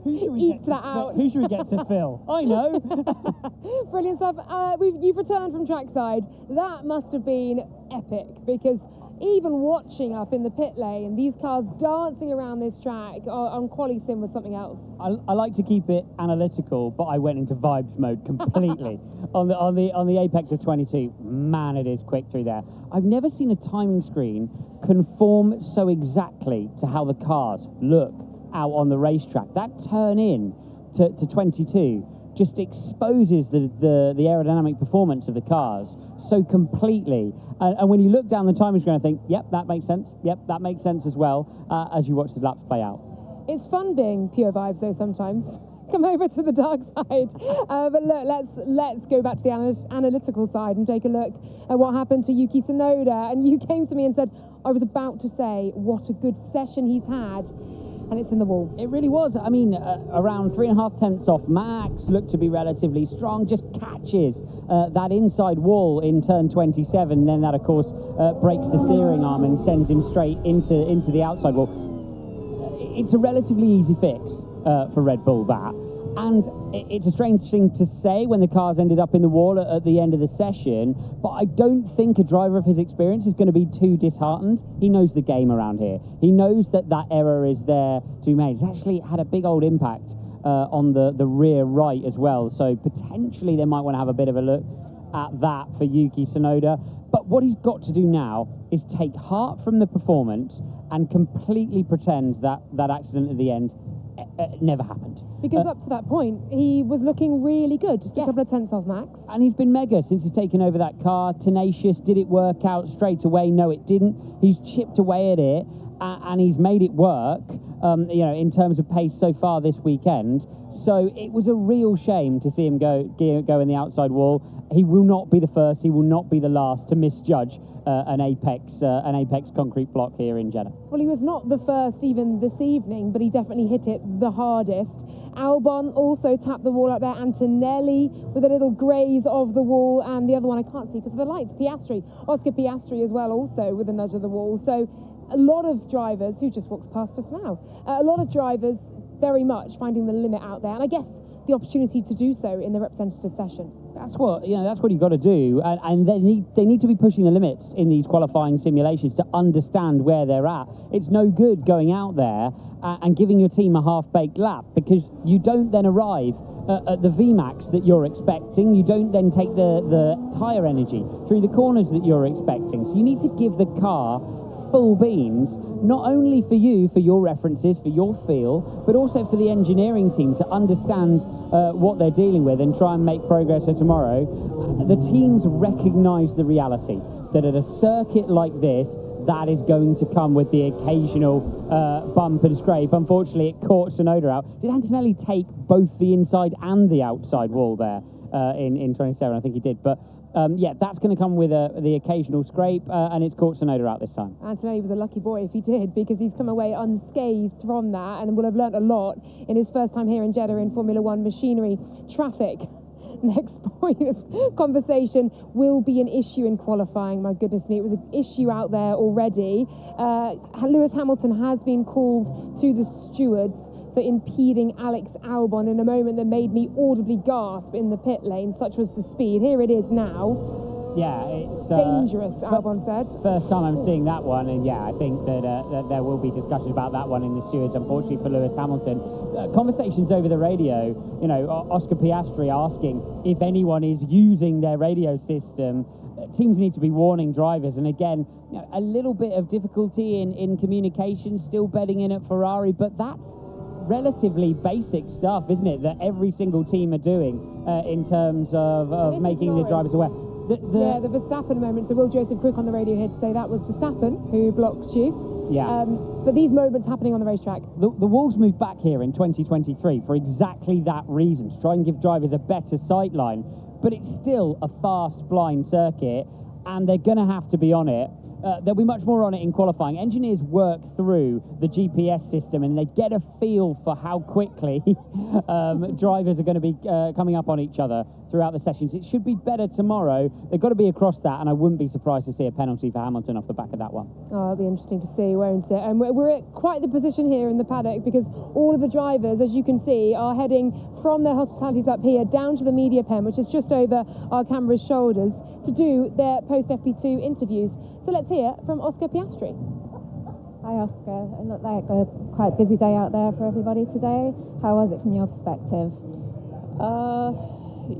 eked that out. Who should we get to Phil? I know. Brilliant stuff. You've returned from trackside. That must have been epic, because even watching up in the pit lane, these cars dancing around this track on quali sim was something else. I like to keep it analytical, but I went into vibes mode completely on the apex of 22. Man, it is quick through there. I've never seen a timing screen conform so exactly to how the cars look out on the racetrack. That turn in to 22 just exposes the aerodynamic performance of the cars so completely. And when you look down the timing screen, I think, yep, that makes sense. Yep, that makes sense as well, as you watch the laps play out. It's fun being pure vibes, though, sometimes. Come over to the dark side. But look, let's go back to the analytical side and take a look at what happened to Yuki Tsunoda. And you came to me and said, I was about to say what a good session he's had. and it's in the wall. It really was. I mean, around 3.5 tenths off max, looked to be relatively strong, just catches that inside wall in turn 27, then that, of course, breaks the steering arm and sends him straight into the outside wall. It's a relatively easy fix for Red Bull, that. And it's a strange thing to say when the car's ended up in the wall at the end of the session, but I don't think a driver of his experience is going to be too disheartened. He knows the game around here. He knows that error is there to be made. It's actually had a big old impact on the rear right as well, so potentially they might want to have a bit of a look at that for Yuki Tsunoda. But what he's got to do now is take heart from the performance and completely pretend that accident at the end never happened. Because up to that point, he was looking really good, just a couple of tenths off max. And he's been mega since he's taken over that car. Tenacious. Did it work out straight away? No, it didn't. He's chipped away at it, and he's made it work, you know, in terms of pace so far this weekend. So it was a real shame to see him go in the outside wall. He will not be the first, he will not be the last to misjudge an apex concrete block here in Jeddah. Well, he was not the first even this evening, but he definitely hit it the hardest. Albon also tapped the wall up there. Antonelli with a little graze of the wall, and the other one I can't see because of the lights. Piastri, Oscar Piastri as well, also with a nudge of the wall. So a lot of drivers, who just walks past us now, a lot of drivers very much finding the limit out there, and I guess the opportunity to do so in the representative session. That's what you've got to do, and they need to be pushing the limits in these qualifying simulations to understand where they're at. It's no good going out there and giving your team a half-baked lap, because you don't then arrive at the VMAX that you're expecting. You don't then take the tyre energy through the corners that you're expecting. So you need to give the car full beans, not only for you, for your references, for your feel, but also for the engineering team to understand what they're dealing with and try and make progress for tomorrow. The teams recognise the reality that at a circuit like this, that is going to come with the occasional bump and scrape. Unfortunately, it caught Tsunoda out. Did Antonelli take both the inside and the outside wall there in 27? I think he did. But yeah, that's going to come with the occasional scrape, and it's caught Tsunoda out this time. Antonelli was a lucky boy if he did, because he's come away unscathed from that and will have learnt a lot in his first time here in Jeddah in Formula One machinery. Traffic, next point of conversation, will be an issue in qualifying. My goodness me, it was an issue out there already. Lewis Hamilton has been called to the stewards for impeding Alex Albon in a moment that made me audibly gasp in the pit lane. Such was the speed. Here it is now. Yeah, it's dangerous, Albon said. First time I'm seeing that one, and yeah, I think that there will be discussions about that one in the stewards, unfortunately for Lewis Hamilton. Conversations over the radio, you know, Oscar Piastri asking if anyone is using their radio system. Teams need to be warning drivers, and again, you know, a little bit of difficulty in communication, still betting in at Ferrari, but that's relatively basic stuff, isn't it, that every single team are doing in terms of making the drivers aware. Yeah, the Verstappen moment. So Will Joseph Crook on the radio here to say that was Verstappen who blocked you. Yeah. But these moments happening on the racetrack. The Wolves moved back here in 2023 for exactly that reason, to try and give drivers a better sight line. But it's still a fast, blind circuit, and they're going to have to be on it. There'll be much more on it in qualifying. Engineers work through the GPS system and they get a feel for how quickly drivers are going to be coming up on each other throughout the sessions. It should be better tomorrow. They've got to be across that, and I wouldn't be surprised to see a penalty for Hamilton off the back of that one. Oh, it'll be interesting to see, won't it? And we're at quite the position here in the paddock, because all of the drivers, as you can see, are heading from their hospitalities up here down to the media pen, which is just over our camera's shoulders, to do their post-FP2 interviews. So let's hear from Oscar Piastri. Hi Oscar, it looked like a quite busy day out there for everybody today. How was it from your perspective?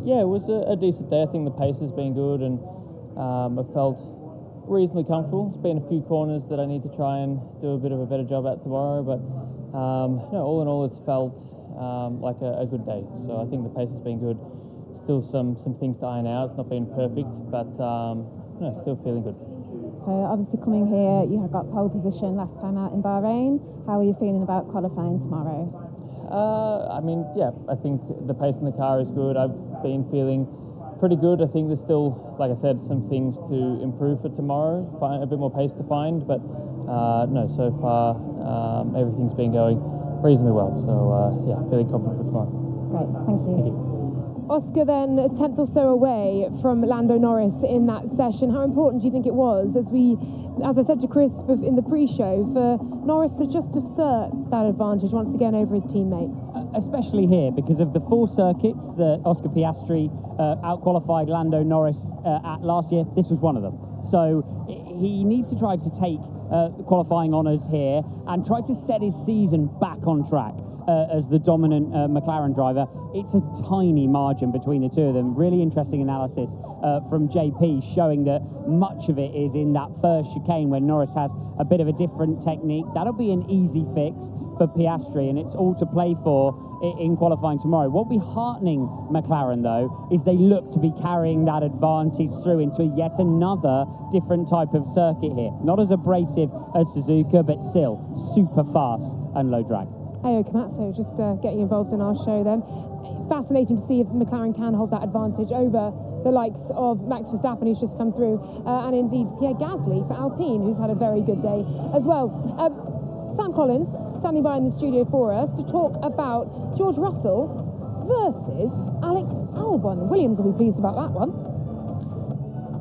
Yeah, it was a decent day. I think the pace has been good, and I felt reasonably comfortable. There's been a few corners that I need to try and do a bit of a better job at tomorrow, but no, all in all it's felt like a good day. So I think the pace has been good. Still some things to iron out. It's not been perfect, but no, still feeling good. So obviously coming here, you have got pole position last time out in Bahrain. How are you feeling about qualifying tomorrow? I mean, yeah, I think the pace in the car is good. I've been feeling pretty good. I think there's still, like I said, some things to improve for tomorrow, find a bit more pace to find, but no, so far everything's been going reasonably well. So yeah, feeling confident for tomorrow. Great, thank you. Thank you. Oscar, then a tenth or so away from Lando Norris in that session. How important do you think it was, as I said to Chris in the pre-show, for Norris to just assert that advantage once again over his teammate? Especially here, because of the 4 circuits that Oscar Piastri out-qualified Lando Norris at last year. This was one of them. So he needs to try to take qualifying honours here and try to set his season back on track. As the dominant McLaren driver. It's a tiny margin between the two of them. Really interesting analysis from JP showing that much of it is in that first chicane where Norris has a bit of a different technique. That'll be an easy fix for Piastri, and it's all to play for in qualifying tomorrow. What will be heartening McLaren, though, is they look to be carrying that advantage through into yet another different type of circuit here. Not as abrasive as Suzuka, but still super fast and low drag. Ayo Komatsu just getting involved in our show then. Fascinating to see if McLaren can hold that advantage over the likes of Max Verstappen, who's just come through, and indeed Pierre Gasly for Alpine, who's had a very good day as well. Sam Collins standing by in the studio for us to talk about George Russell versus Alex Albon. Williams will be pleased about that one.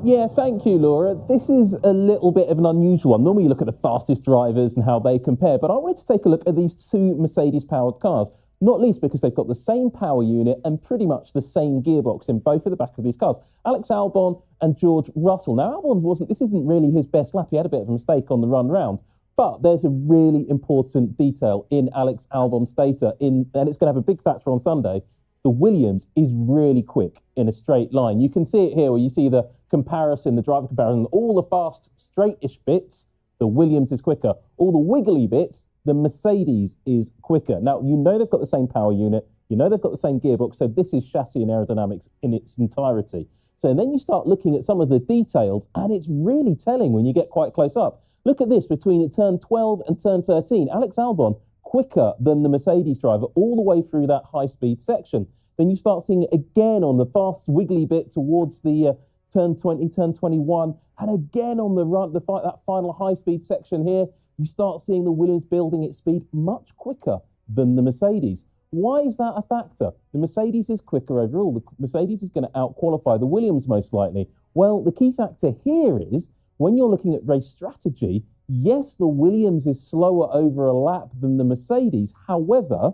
Yeah, thank you, Laura. This is a little bit of an unusual one. Normally you look at the fastest drivers and how they compare, but I wanted to take a look at these 2 Mercedes-powered cars, not least because they've got the same power unit and pretty much the same gearbox in both of the back of these cars. Alex Albon and George Russell. Now, this isn't really his best lap. He had a bit of a mistake on the run round, but there's a really important detail in Alex Albon's data, and it's going to have a big factor on Sunday. The Williams is really quick in a straight line. You can see it here where you see the comparison, the driver comparison, all the fast, straightish bits, the Williams is quicker. All the wiggly bits, the Mercedes is quicker. Now, you know they've got the same power unit, you know they've got the same gearbox, so this is chassis and aerodynamics in its entirety. So then you start looking at some of the details, and it's really telling when you get quite close up. Look at this, between turn 12 and turn 13, Alex Albon quicker than the Mercedes driver all the way through that high-speed section. Then you start seeing it again on the fast wiggly bit towards the turn 20, turn 21, and again on the run, that final high-speed section here, you start seeing the Williams building its speed much quicker than the Mercedes. Why is that a factor? The Mercedes is quicker overall. The Mercedes is going to out-qualify the Williams most likely. Well, the key factor here is when you're looking at race strategy, yes, the Williams is slower over a lap than the Mercedes. However,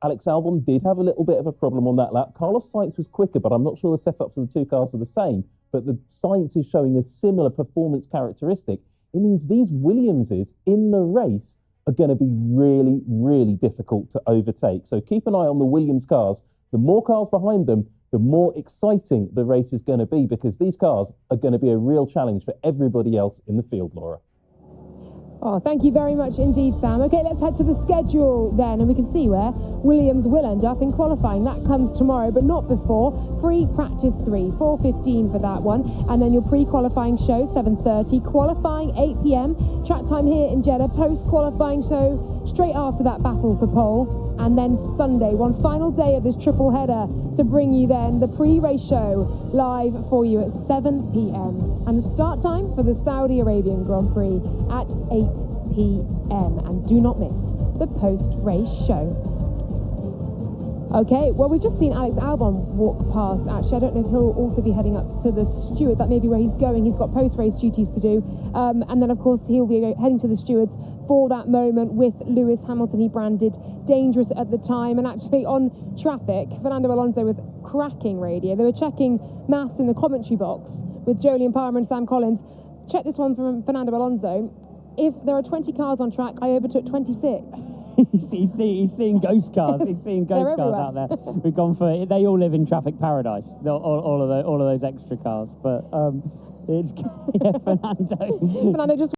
Alex Albon did have a little bit of a problem on that lap. Carlos Sainz was quicker, but I'm not sure the setups of the 2 cars are the same. But the Sainz is showing a similar performance characteristic. It means these Williamses in the race are going to be really, really difficult to overtake. So keep an eye on the Williams cars. The more cars behind them, the more exciting the race is going to be, because these cars are going to be a real challenge for everybody else in the field, Laura. Oh, thank you very much indeed, Sam. OK, let's head to the schedule then, and we can see where Williams will end up in qualifying. That comes tomorrow, but not before. Free practice 3, 4:15 for that one. And then your pre-qualifying show, 7:30. Qualifying, 8 p.m. Track time here in Jeddah. Post-qualifying show, straight after that battle for pole. And then Sunday, one final day of this triple header to bring you then the pre-race show live for you at 7 p.m. And the start time for the Saudi Arabian Grand Prix at 8 p.m. And do not miss the post-race show. OK, well, we've just seen Alex Albon walk past, actually. I don't know if he'll also be heading up to the stewards. That may be where he's going. He's got post-race duties to do. And then, of course, he'll be heading to the stewards for that moment with Lewis Hamilton. He branded dangerous at the time. And actually, on traffic, Fernando Alonso with cracking radio. They were checking maths in the commentary box with Jolyon Palmer and Sam Collins. Check this one from Fernando Alonso. If there are 20 cars on track, I overtook 26. He's seeing ghost cars. He's seeing ghost cars out there. We've gone for. They all live in traffic paradise. All of those extra cars. But it's Fernando. Fernando just